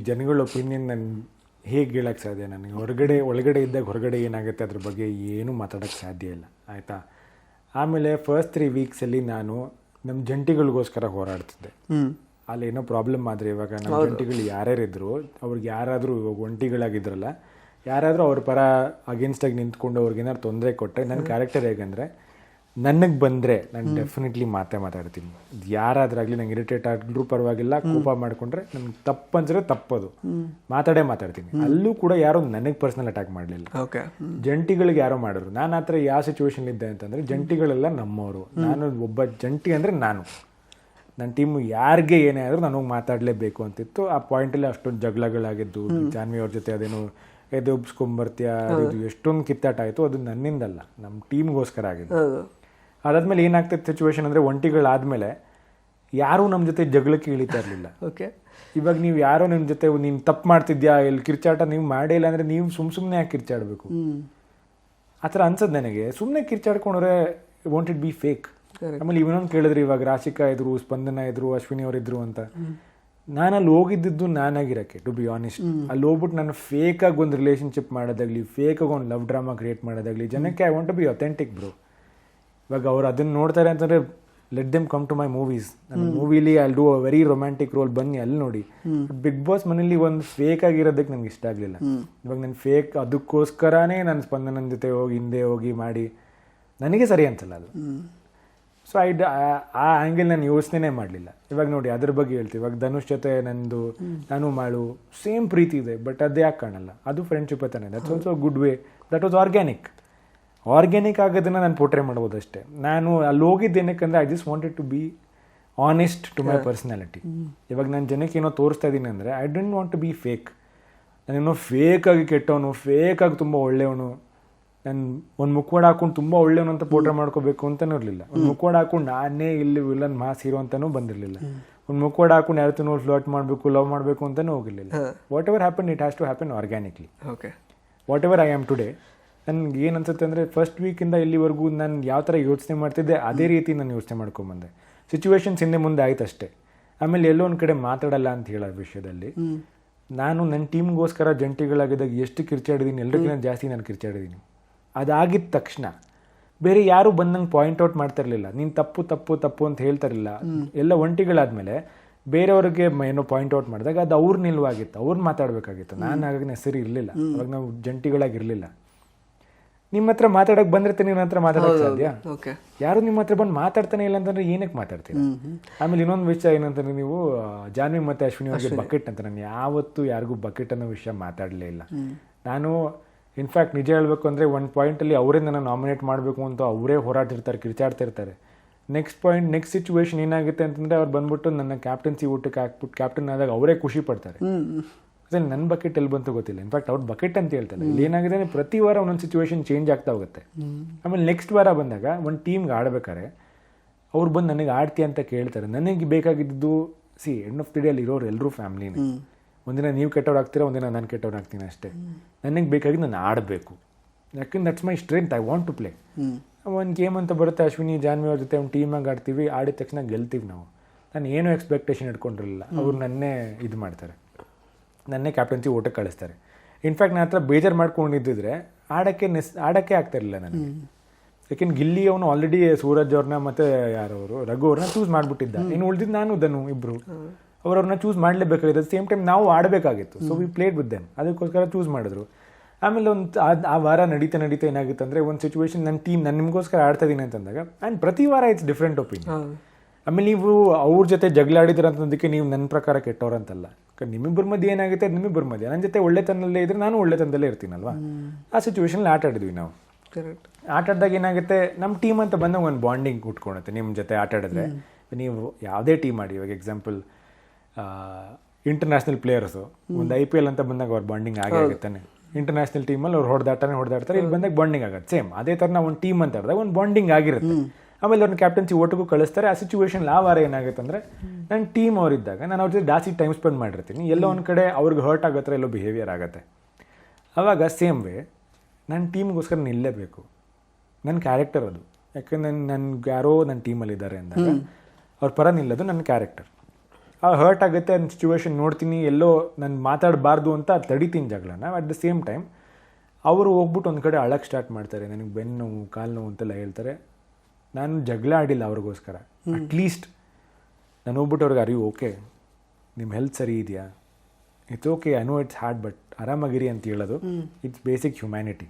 ಜನಗಳ ಒಪಿನಿಯನ್ ನಾನು ಹೇಗೆ ಹೇಳೋಕ್ಕೆ ಸಾಧ್ಯ? ನನಗೆ ಒಳಗಡೆ ಇದ್ದಾಗ ಹೊರಗಡೆ ಏನಾಗುತ್ತೆ ಅದ್ರ ಬಗ್ಗೆ ಏನೂ ಮಾತಾಡೋಕ್ಕೆ ಸಾಧ್ಯ ಇಲ್ಲ, ಆಯಿತಾ. ಆಮೇಲೆ ಫಸ್ಟ್ 3 ವೀಕ್ಸಲ್ಲಿ ನಾನು ನಮ್ಮ ಜಂಟಿಗಳಿಗೋಸ್ಕರ ಹೋರಾಡ್ತಿದ್ದೆ. ಅಲ್ಲಿ ಏನೋ ಪ್ರಾಬ್ಲಮ್ ಆದರೆ ಇವಾಗ ನಮ್ಮ ಜಂಟಿಗಳು ಯಾರ್ಯಾರಿದ್ರು ಅವ್ರಿಗೆ ಯಾರಾದರೂ ಇವಾಗ ಒಂಟಿಗಳಾಗಿದ್ರಲ್ಲ, ಯಾರಾದರೂ ಅವ್ರ ಪರ ಅಗೇನ್ಸ್ಟಾಗಿ ನಿಂತ್ಕೊಂಡು ಅವ್ರಿಗೇನಾದ್ರು ತೊಂದರೆ ಕೊಟ್ಟರೆ ನನ್ನ ಕ್ಯಾರೆಕ್ಟರ್ ಹೇಗಂದರೆ ನನಗೆ ಬಂದರೆ ನಾನು ಡೆಫಿನೆಟ್ಲಿ ಮಾತಾಡ್ತೀನಿ. ಯಾರಾದ್ರಾಗಲಿ ನಂಗೆ ಇರಿಟೇಟ್ ಆಗಿದ್ರೂ ಪರವಾಗಿಲ್ಲ, ಕೋಪ ಮಾಡಿಕೊಂಡ್ರೆ ನನಗೆ ತಪ್ಪು ಅನ್ಸಿದ್ರೆ ತಪ್ಪದು ಮಾತಾಡ್ತೀನಿ. ಅಲ್ಲೂ ಕೂಡ ಯಾರೋ ನನಗೆ ಪರ್ಸ್ನಲ್ ಅಟ್ಯಾಕ್ ಮಾಡಲಿಲ್ಲ, ಜಂಟಿಗಳಿಗೆ ಯಾರೋ ಮಾಡಿದ್ರು. ನಾನು ಆ ಥರ ಯಾವ ಸಿಚುವೇಶನ್ ಇದ್ದೆ ಅಂತಂದರೆ ಜಂಟಿಗಳೆಲ್ಲ ನಮ್ಮವರು, ನಾನು ಒಬ್ಬ ಜಂಟಿ ಅಂದರೆ ನನ್ನ ಟೀಮು ಯಾರಿಗೆ ಏನೇ ಆದರೂ ನಾನು ಮಾತಾಡಲೇಬೇಕು ಅಂತಿತ್ತು. ಆ ಪಾಯಿಂಟಲ್ಲಿ ಅಷ್ಟೊಂದು ಜಗಳಗಳಾಗಿದ್ದು, ಜಾನ್ವಿ ಅವ್ರ ಜೊತೆ ಅದೇನು ಎದುಬ್ಸ್ಕೊಂಬರ್ತೀಯ ಇದು ಎಷ್ಟೊಂದು ಕಿತ್ತಾಟ ಆಯಿತು. ಅದು ನನ್ನಿಂದಲ್ಲ, ನಮ್ಮ ಟೀಮ್ಗೋಸ್ಕರ ಆಗಿದ್ದು. ಅದಾದ್ಮೇಲೆ ಏನಾಗ್ತೈತೆ ಸಿಚುವೇಶನ್ ಅಂದರೆ ಒಂಟಿಗಳಾದಮೇಲೆ ಯಾರೂ ನಮ್ಮ ಜೊತೆ ಜಗಳಕ್ಕೆ ಇಳಿತಾ ಇರಲಿಲ್ಲ. ಇವಾಗ ನೀವು ಯಾರೋ ನಿಮ್ಮ ಜೊತೆ ನೀನು ತಪ್ಪು ಮಾಡ್ತಿದ್ಯಾ ಇಲ್ಲಿ ಕಿರ್ಚಾಟ ನೀವು ಮಾಡೇ ಇಲ್ಲ ಅಂದರೆ ನೀವು ಸುಮ್ಮನೆ ಯಾಕೆ ಕಿರ್ಚಾಡಬೇಕು? ಆ ಥರ ಅನ್ಸೋದು ನನಗೆ. ಸುಮ್ಮನೆ ಕಿರ್ಚಾಡ್ಕೊಂಡ್ರೆ ವಾಂಟ್ ಇಟ್ ಬಿ ಫೇಕ್. ಆಮೇಲೆ ಇವನೊಂದು ಕೇಳಿದ್ರಿ, ಇವಾಗ ರಾಶಿಕಾ ಇದ್ರು, ಸ್ಪಂದನ ಇದ್ರು, ಅಶ್ವಿನಿ ಅವರಿದ್ರು ಅಂತ. ನಾನು ಅಲ್ಲಿ ಹೋಗಿದ್ದು ನಾನಾಗಿರೋಕ್ಕೆ, ಟು ಬಿ ಆನೆಸ್ಟ್. ಅಲ್ಲಿ ಹೋಗ್ಬಿಟ್ಟು ನಾನು ಫೇಕಾಗಿ ಒಂದು ರಿಲೇಷನ್ಶಿಪ್ ಮಾಡೋದಾಗಲಿ, ಫೇಕಾಗಿ ಒಂದು ಲವ್ ಡ್ರಾಮಾ ಕ್ರಿಯೇಟ್ ಮಾಡೋದಾಗಲಿ ಜನಕ್ಕೆ I want to be authentic bro. ಇವಾಗ ಅವ್ರು ಅದನ್ನು ನೋಡ್ತಾರೆ ಅಂತಂದರೆ let them come to my movies. ನನ್ನ ಮೂವಿಲಿ I do a very romantic role, ಬನ್ನಿ ಅಲ್ಲಿ ನೋಡಿ. ಬಿಗ್ ಬಾಸ್ ಮನೇಲಿ ಒಂದು ಫೇಕ್ ಆಗಿರೋದಕ್ಕೆ ನಂಗೆ ಇಷ್ಟ ಆಗಲಿಲ್ಲ. ಇವಾಗ ನಾನು ಫೇಕ್ ಅದಕ್ಕೋಸ್ಕರನೇ ನಾನು ಸ್ಪಂದನ ಜೊತೆ ಹಿಂದೆ ಹೋಗಿ ಮಾಡಿ ನನಗೆ ಸರಿ ಅನ್ಸಲ್ಲ ಅದು. ಸೊ ಆ ಆ್ಯಂಗಲ್ ನಾನು ಯೋಚನೆ ಮಾಡಲಿಲ್ಲ. ಇವಾಗ ನೋಡಿ ಅದ್ರ ಬಗ್ಗೆ ಹೇಳ್ತೀವಿ. ಇವಾಗ ಧನುಷ್ ಜೊತೆ ನಾನು ಮಾಡು ಸೇಮ್ ಪ್ರೀತಿ ಇದೆ, ಬಟ್ ಅದು ಯಾಕೆ ಕಾಣಲ್ಲ? ಅದು ಫ್ರೆಂಡ್ಶಿಪ್ ತಾನೆ. That's also good way. That was organic ಆಗೋದನ್ನ ನಾನು ಪೋರ್ಟ್ರೇ ಮಾಡ್ಬೋದು ಅಷ್ಟೇ. ನಾನು ಅಲ್ಲಿ ಹೋಗಿದ್ದೇನಕ್ಕಂದ್ರೆ I just wanted to be honest to my personality. ಇವಾಗ ನಾನು ಜನಕ್ಕೆ ಏನೋ ತೋರಿಸ್ತಾ ಇದ್ದೀನಿ ಅಂದರೆ I don't want to be fake. ನಾನೇನೋ ಫೇಕಾಗಿ ಕೆಟ್ಟವನು, ಫೇಕಾಗಿ ತುಂಬ ಒಳ್ಳೆಯವನು, ನಾನು ಒಂದು ಮುಖವಾಡ ಹಾಕೊಂಡು ತುಂಬ ಒಳ್ಳೆಯವನು ಅಂತ ಪೋರ್ಟ್ರೇ ಮಾಡ್ಕೋಬೇಕು ಅಂತಲೂ ಇರಲಿಲ್ಲ. ಒಂದು ಮುಖವಾಡ ಹಾಕೊಂಡು ನಾನೇ ಇಲ್ಲಿ ವಿಲನ್ ಮಾಸ್ ಹೀರೋ ಅಂತಲೂ ಬಂದಿರಲಿಲ್ಲ. ಒಂದು ಮುಖವಾಡ ಹಾಕೊಂಡು ಯಾವತ್ತೂ ಫ್ಲರ್ಟ್ ಮಾಡಬೇಕು, ಲವ್ ಮಾಡಬೇಕು ಅಂತಲೂ ಹೋಗಿರಲಿಲ್ಲ. Whatever happen it has to happen organically. Whatever I am today. ನನಗೆ ಏನು ಅನ್ಸುತ್ತೆ ಅಂದರೆ ಫಸ್ಟ್ ವೀಕಿಂದ ಇಲ್ಲಿವರೆಗೂ ನಾನು ಯಾವ ಥರ ಯೋಚನೆ ಮಾಡ್ತಿದ್ದೆ ಅದೇ ರೀತಿ ನಾನು ಯೋಚನೆ ಮಾಡ್ಕೊಂಬಂದೆ. ಸಿಚುವೇಶನ್ಸ್ ಹಿಂದೆ ಮುಂದೆ ಆಯ್ತು ಅಷ್ಟೇ. ಆಮೇಲೆ ಎಲ್ಲೋ ಒಂದು ಕಡೆ ಮಾತಾಡಲ್ಲ ಅಂತ ಹೇಳೋ ವಿಷಯದಲ್ಲಿ ನಾನು ನನ್ನ ಟೀಮ್ಗೋಸ್ಕರ ಜಂಟಿಗಳಾಗಿದ್ದಾಗ ಎಷ್ಟು ಕಿರ್ಚಾಡಿದ್ದೀನಿ, ಎಲ್ಲರಿಗಿಂತ ಜಾಸ್ತಿ ನಾನು ಕಿರ್ಚಾಡಿದ್ದೀನಿ. ಅದಾಗಿದ್ದ ತಕ್ಷಣ ಬೇರೆ ಯಾರು ಬಂದಂಗೆ ಪಾಯಿಂಟ್ ಔಟ್ ಮಾಡ್ತಾ ಇರಲಿಲ್ಲ, ನೀನು ತಪ್ಪು ತಪ್ಪು ತಪ್ಪು ಅಂತ ಹೇಳ್ತಾ ಇರಲಿಲ್ಲ. ಎಲ್ಲ ಒಂಟಿಗಳಾದಮೇಲೆ ಬೇರೆಯವ್ರಿಗೆ ಏನೋ ಪಾಯಿಂಟ್ ಔಟ್ ಮಾಡಿದಾಗ ಅದು ಅವ್ರ ನಿಲ್ವಾಗಿತ್ತು, ಅವ್ರು ಮಾತಾಡಬೇಕಾಗಿತ್ತು. ನಾನು ಆಗ ಹೆಸರು ಇರಲಿಲ್ಲ, ಅವಾಗ ನಾವು ಜಂಟಿಗಳಾಗಿರಲಿಲ್ಲ. ನಿಮ್ಮ ಹತ್ರ ಮಾತಾಡೋಕೆ ಬಂದಿರ್ತೀನಿ, ನಿಮ್ಮ ಹತ್ರ ಮಾತಾಡೋಕೆ ಸಾಧ್ಯ? ಯಾರು ನಿಮ್ಮ ಹತ್ರ ಬಂದು ಮಾತಾಡ್ತಾನೆ ಇಲ್ಲ ಅಂತಂದ್ರೆ ಏನಕ್ಕೆ ಮಾತಾಡ್ತೀರಾ? ಆಮೇಲೆ ಇನ್ನೊಂದು ವಿಷಯ ಏನಂತಂದ್ರೆ, ನೀವು ಜಾನ್ವಿ ಮತ್ತು ಅಶ್ವಿನಿ ಅವ್ರಿಗೆ ಬಕೆಟ್ ಅಂತ, ನಾನು ಯಾವತ್ತೂ ಯಾರಿಗೂ ಬಕೆಟ್ ಅನ್ನೋ ವಿಷಯ ಮಾತಾಡಲೇ ಇಲ್ಲ. ನಾನು ಇನ್ಫ್ಯಾಕ್ಟ್ ನಿಜ ಹೇಳಬೇಕು ಅಂದರೆ ಒಂದು ಪಾಯಿಂಟಲ್ಲಿ ಅವರೇ ನನ್ನ ನಾಮಿನೇಟ್ ಮಾಡಬೇಕು ಅಂತ ಅವರೇ ಹೋರಾಡ್ತಿರ್ತಾರೆ, ಕಿರ್ಚಾಡ್ತಾ ಇರ್ತಾರೆ. ನೆಕ್ಸ್ಟ್ ಸಿಚುವೇಶನ್ ಏನಾಗುತ್ತೆ ಅಂತಂದರೆ ಅವ್ರು ಬಂದ್ಬಿಟ್ಟು ನನ್ನ ಕ್ಯಾಪ್ಟನ್ಸಿ ಊಟಕ್ಕೆ ಹಾಕ್ಬಿಟ್ಟು ಕ್ಯಾಪ್ಟನ್ ಆದಾಗ ಅವರೇ ಖುಷಿ ಪಡ್ತಾರೆ. ಅದೇ ನನ್ನ ಬಕೆಟ್ ಎಲ್ಲಿ ಬಂತು ಗೊತ್ತಿಲ್ಲ. ಇನ್ಫ್ಯಾಕ್ಟ್ ಅವ್ರು ಬಕೆಟ್ ಅಂತ ಹೇಳ್ತಾರೆ. ಇಲ್ಲಿ ಏನಾಗಿದೆ ಅಂದರೆ ಪ್ರತಿ ವಾರ ಒಂದೊಂದು ಸಿಚುವೇಶನ್ ಚೇಂಜ್ ಆಗ್ತಾ ಹೋಗುತ್ತೆ. ಆಮೇಲೆ ನೆಕ್ಸ್ಟ್ ವಾರ ಬಂದಾಗ ಒಂದು ಟೀಮ್ಗೆ ಆಡ್ಬೇಕಾರೆ ಅವ್ರು ಬಂದು ನನಗೆ ಆಡ್ತೀಯ ಅಂತ ಕೇಳ್ತಾರೆ. ನನಗೆ ಬೇಕಾಗಿದ್ದು ಎಂಡ್ ಆಫ್ ದಿ ಡೇ ಅಲ್ಲಿ ಇರೋರು ಎಲ್ಲರೂ ಫ್ಯಾಮ್ಲಿನೇ. ಒಂದಿನ ನೀವು ಕೆಟ್ಟವ್ರು ಆಗ್ತೀರಾ, ಒಂದಿನ ನಾನು ಕೆಟ್ಟವ್ರು ಆಗ್ತೀನಿ ಅಷ್ಟೇ. ನನಗೆ ಬೇಕಾಗಿದ್ದು ನಾನು ಆಡಬೇಕು, ಯಾಕಂದ್ರೆ that's my strength. I want to play. ಒಂದು ಗೇಮ್ ಅಂತ ಬರುತ್ತೆ, ಅಶ್ವಿನಿ ಜಾನ್ವಿ ಅವ್ರ ಜೊತೆ ಒಂದು ಟೀಮಾಗಿ ಆಡ್ತೀವಿ, ಆಡಿದ ತಕ್ಷಣ ಗೆಲ್ತೀವಿ ನಾವು. ನಾನು ಏನೂ ಎಕ್ಸ್ಪೆಕ್ಟೇಷನ್ ಇಟ್ಕೊಂಡಿರಲಿಲ್ಲ. ಅವ್ರು ನನ್ನೇ ಇದು ಮಾಡ್ತಾರೆ, ನನ್ನೇ ಕ್ಯಾಪ್ಟನ್ಸಿ ಊಟಕ್ಕೆ ಕಳಿಸ್ತಾರೆ. ಇನ್ಫ್ಯಾಕ್ಟ್ ನನ್ನ ಹತ್ರ ಬೇಜಾರು ಮಾಡ್ಕೊಂಡಿದ್ದಿದ್ರೆ ಆಡೋಕ್ಕೆ ಆಗ್ತಾಯಿರಲಿಲ್ಲ ನನಗೆ. ಯಾಕೆಂದ್ರೆ ಗಿಲ್ಲಿ ಅವನು ಆಲ್ರೆಡಿ ಸೂರಜ್ ಅವ್ರನ್ನ ಮತ್ತು ಯಾರವರು ರಘು ಅವ್ರನ್ನ ಚೂಸ್ ಮಾಡಿಬಿಟ್ಟಿದ್ದ. ಇನ್ನು ಉಳಿದಿದ್ದು ನಾನು ಧನು ಇಬ್ಬರು ಅವ್ರನ್ನ ಚೂಸ್ ಮಾಡಲೇಬೇಕಾಗಿತ್ತು. ಸೇಮ್ ಟೈಮ್ ನಾವು ಆಡಬೇಕಾಗಿತ್ತು. So we played with them, ಅದಕ್ಕೋಸ್ಕರ ಚೂಸ್ ಮಾಡಿದ್ರು. ಆಮೇಲೆ ಆ ವಾರ ನಡೀತಾ ಏನಾಗುತ್ತೆ ಅಂದರೆ ಒಂದು ಸಿಚುವೇಶನ್ ನನ್ನ ಟೀಮ್ ನಾನು ನಿಮಗೋಸ್ಕರ ಆಡ್ತಾ ಇದ್ದೀನಿ ಅಂತಂದಾಗ ಆ್ಯಂಡ್ ಪ್ರತಿ ವಾರ ಇಟ್ಸ್ ಡಿಫ್ರೆಂಟ್ ಒಪಿನಿಯನ್. ಆಮೇಲೆ ನೀವು ಅವ್ರ ಜೊತೆ ಜಗಳಾಡಿದ್ರ ಅಂತಂದಕ್ಕೆ ನೀವು ನನ್ನ ಪ್ರಕಾರ ಕೆಟ್ಟವ್ರಂತಲ್ಲ. ನಿಮ್ಮಿಬ್ಬರ ಮಧ್ಯೆ ಏನಾಗುತ್ತೆ ಅದು ನಿಮ್ಮಿಬ್ಬರ ಮಧ್ಯೆ. ನನ್ನ ಜೊತೆ ಒಳ್ಳೆತನದಲ್ಲೇ ಇದ್ರೆ ನಾನು ಒಳ್ಳೆತನದಲ್ಲೇ ಇರ್ತೀನಲ್ವಾ. ಆ ಸಿಚುವೇಶನಲ್ಲಿ ಆಟ ಆಡಿದ್ವಿ ನಾವು. ಕರೆಕ್ಟ್. ಆಟ ಆಡಿದಾಗ ಏನಾಗುತ್ತೆ, ನಮ್ಮ ಟೀಮ್ ಅಂತ ಬಂದಾಗ ಒಂದು ಬಾಂಡಿಂಗ್ ಉಟ್ಕೊಳುತ್ತೆ ನಿಮ್ಮ ಜೊತೆ ಆಟ ಆಡಿದ್ರೆ. ನೀವು ಯಾವುದೇ ಟೀಮ್ ಆಡಿ, ಇವಾಗ ಎಕ್ಸಾಂಪಲ್ ಇಂಟರ್ನ್ಯಾಷನಲ್ ಪ್ಲೇಯರ್ಸು ಒಂದು IPL ಅಂತ ಬಂದಾಗ ಅವ್ರ ಬಾಂಡಿಂಗ್ ಆಗೇ ಆಗುತ್ತಾನೆ. ಇಂಟರ್ನ್ಯಾಷನಲ್ ಟೀಮಲ್ಲಿ ಅವ್ರು ಹೊಡೆದಾಡ್ತಾರೆ, ಇಲ್ಲಿ ಬಂದಾಗ ಬಾಂಡಿಂಗ್ ಆಗುತ್ತೆ. ಸೇಮ್ ಅದೇ ಥರ ನಾವು ಒಂದು ಟೀಮ್ ಅಂತ ಆಡಿದಾಗ ಒಂದು ಬಾಂಡಿಂಗ್ ಆಗಿರುತ್ತೆ. ಆಮೇಲೆ ಅವ್ರನ್ನ ಕ್ಯಾಪ್ಟನ್ಸಿ ಒಟ್ಟಿಗೂ ಕಳಿಸ್ತಾರೆ. ಆ ಸಿಚುವೇಶನ್ ಆ ವಾರ ಏನಾಗುತ್ತೆ ಅಂದರೆ, ನನ್ನ ಟೀಮ್ ಅವರಿದ್ದಾಗ ನಾನು ಅವ್ರ ಜೊತೆ ಜಾಸ್ತಿ ಟೈಮ್ ಸ್ಪೆಂಡ್ ಮಾಡಿರ್ತೀನಿ. ಎಲ್ಲೋ ಒಂದು ಕಡೆ ಅವ್ರಿಗೆ ಹರ್ಟ್ ಆಗುತ್ತೆ, ಎಲ್ಲೋ ಬಿಹೇವಿಯರ್ ಆಗುತ್ತೆ. ಆವಾಗ ಸೇಮ್ ವೇ ನನ್ನ ಟೀಮ್ಗೋಸ್ಕರ ನಿಲ್ಲೇಬೇಕು. ನನ್ನ ಕ್ಯಾರೆಕ್ಟರ್ ಅದು. ಯಾಕಂದ್ರೆ ನನ್ಗೆ ಯಾರೋ ನನ್ನ ಟೀಮಲ್ಲಿದ್ದಾರೆ ಅಂದಾಗ ಅವ್ರ ಪರ ನಿಲ್ಲೋದು ನನ್ನ ಕ್ಯಾರೆಕ್ಟರ್. ಹರ್ಟ್ ಆಗುತ್ತೆ, ನನ್ನ ಸಿಚುವೇಶನ್ ನೋಡ್ತೀನಿ, ಎಲ್ಲೋ ನಾನು ಮಾತಾಡಬಾರ್ದು ಅಂತ ತಡಿತೀನಿ ಜಗಳನ. ಅಟ್ ದ ಸೇಮ್ ಟೈಮ್ ಅವರು ಹೋಗ್ಬಿಟ್ಟು ಒಂದು ಕಡೆ ಅಳಕ್ಕೆ ಸ್ಟಾರ್ಟ್ ಮಾಡ್ತಾರೆ, ನನಗೆ ಬೆನ್ನು ನೋವು, ಕಾಲು ನೋವು ಅಂತೆಲ್ಲ ಹೇಳ್ತಾರೆ. ನಾನು ಜಗಳ ಆಡಿಲ್ಲ ಅವ್ರಿಗೋಸ್ಕರ. ಅಟ್ಲೀಸ್ಟ್ ನಾನು ಹೋಗ್ಬಿಟ್ಟು ಅವ್ರಿಗೆ ಅರಿವು, ಓಕೆ ನಿಮ್ಮ ಹೆಲ್ತ್ ಸರಿ ಇದೆಯಾ, it's okay, I know it's hard, but ಆರಾಮಾಗಿರಿ ಅಂತ ಹೇಳೋದು ಇಟ್ಸ್ ಬೇಸಿಕ್ ಹ್ಯುಮ್ಯಾನಿಟಿ.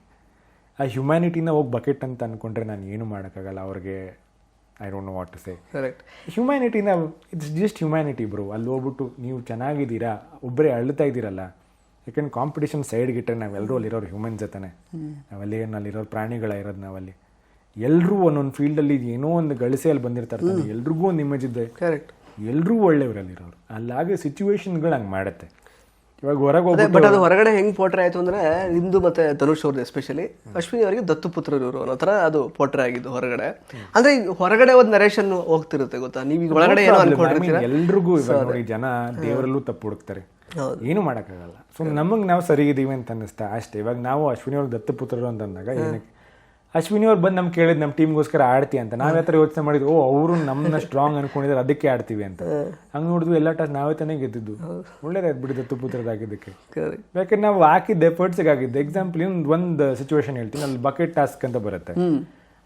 ಆ ಹ್ಯುಮ್ಯಾನಿಟಿನ ಹೋಗಿ ಬಕೆಟ್ ಅಂತ ಅಂದ್ಕೊಂಡ್ರೆ ನಾನು ಏನು ಮಾಡೋಕ್ಕಾಗಲ್ಲ ಅವ್ರಿಗೆ. I don't know what to say. Correct. ಹ್ಯುಮ್ಯಾನಿಟಿನ ಇಟ್ಸ್ ಜಸ್ಟ್ ಹ್ಯುಮ್ಯಾನಿಟಿ ಬ್ರೋ. ಅಲ್ಲಿ ಹೋಗ್ಬಿಟ್ಟು ನೀವು ಚೆನ್ನಾಗಿದ್ದೀರಾ, ಒಬ್ಬರೇ ಅಳ್ತಾ ಇದ್ದೀರಲ್ಲ. ಯಾಕಂದ್ರೆ ಕಾಂಪಿಟೇಷನ್ ಸೈಡ್ಗಿಟ್ಟರೆ ನಾವೆಲ್ಲರೂ ಅಲ್ಲಿರೋರು ಹ್ಯೂಮನ್ಸ್ ಜೊತೆ, ನಾವಲ್ಲಿ ಅಲ್ಲಿರೋರು ಪ್ರಾಣಿಗಳ ಇರೋದು. ನಾವಲ್ಲಿ ಎಲ್ಲರೂ ಒಂದೊಂದು ಫೀಲ್ಡಲ್ಲಿ ಏನೋ ಒಂದು ಗಳಿಸೆಯಲ್ಲಿ ಬಂದಿರ್ತಾರೆ, ಎಲ್ರಿಗೂ ಒಂದು ಇಮೇಜ್ ಇದೆ. ಕರೆಕ್ಟ್. ಎಲ್ಲರೂ ಒಳ್ಳೆಯವರಲ್ಲಿರೋರು. ಅಲ್ಲಾಗೆ ಸಿಚುವೇಶನ್ಗಳು ಹಂಗೆ ಮಾಡುತ್ತೆ. ಇವಾಗ ಹೊರಗೆ ಬಟ್ ಅದು ಹೊರಗಡೆ ಹೆಂಗೆ ಪೋಟ್ರೆ ಆಯಿತು ಅಂದರೆ, ನಿಮ್ಮದು ಮತ್ತು ಧನುಷ್ ಅವ್ರದ್ದು ಎಸ್ಪೆಷಲಿ, ಅಶ್ವಿನಿ ಅವರಿಗೆ ದತ್ತುಪುತ್ರರು ಇವರು ಅನ್ನೋ ಥರ ಅದು ಪೋಟ್ರೆ ಆಗಿದ್ದು ಹೊರಗಡೆ. ಅಂದರೆ ಹೊರಗಡೆ ಒಂದು ನರೇಷನ್ ಹೋಗ್ತಿರುತ್ತೆ ಗೊತ್ತಾ, ನೀವು ಈಗ ಒಳಗಡೆ ಏನೋ ಅನ್ಕೊಂಡಿರ್ತೀರ. ಎಲ್ರಿಗೂ ಇವಾಗ ನೋಡಿ ಜನ ದೇವರಲ್ಲೂ ತಪ್ಪು ಹುಡುಕ್ತಾರೆ, ಏನು ಮಾಡೋಕ್ಕಾಗಲ್ಲ. ಸೊ ನಮಗೆ ನಾವು ಸರಿಗಿದ್ದೀವಿ ಅಂತ ಅನ್ನಿಸ್ತಾ ಅಷ್ಟೇ. ಇವಾಗ ನಾವು ಅಶ್ವಿನಿ ಅವ್ರ ದತ್ತುಪುತ್ರರು ಅಂತಂದಾಗ ಏನಕ್ಕೆ ಅಶ್ವಿನಿ ಅವ್ರು ಬಂದು ನಮ್ಗೆ ಕೇಳಿದ್ ನಮ್ಮ ಟೀಮ್ಗೋಸ್ಕರ ಆಡ್ತಿ ಅಂತ, ನಾವ್ ಯಾವ ಥರ ಯೋಚನೆ ಮಾಡಿದ್ವಿ, ಓ ಅವರು ನಮ್ಮನ್ನ ಸ್ಟ್ರಾಂಗ್ ಅನ್ಕೊಂಡಿದ್ದಾರೆ ಅದಕ್ಕೆ ಆಡ್ತೀವಿ ಅಂತ. ಹಂಗೆ ನೋಡಿದ್ವಿ ಎಲ್ಲ ಟಾಸ್ ನಾವೇ ತಾನೇ ಗೆದ್ದಿದ್ದು. ಒಳ್ಳೇದಾಯ್ತು ಬಿಡಿ ದತ್ತುಪುತ್ರದಾಗಿದ್ದಕ್ಕೆ. ಯಾಕಂದ್ರೆ ನಾವು ಹಾಕಿದ್ದ ಎಫರ್ಟ್ಸ್ಗೆ ಆಗಿದ್ದು. ಎಕ್ಸಾಂಪಲ್ ಒಂದು ಸಿಚುವೇಶನ್ ಹೇಳ್ತೀನಿ, ಅಲ್ಲಿ ಬಕೆಟ್ ಟಾಸ್ಕ್ ಅಂತ ಬರುತ್ತೆ.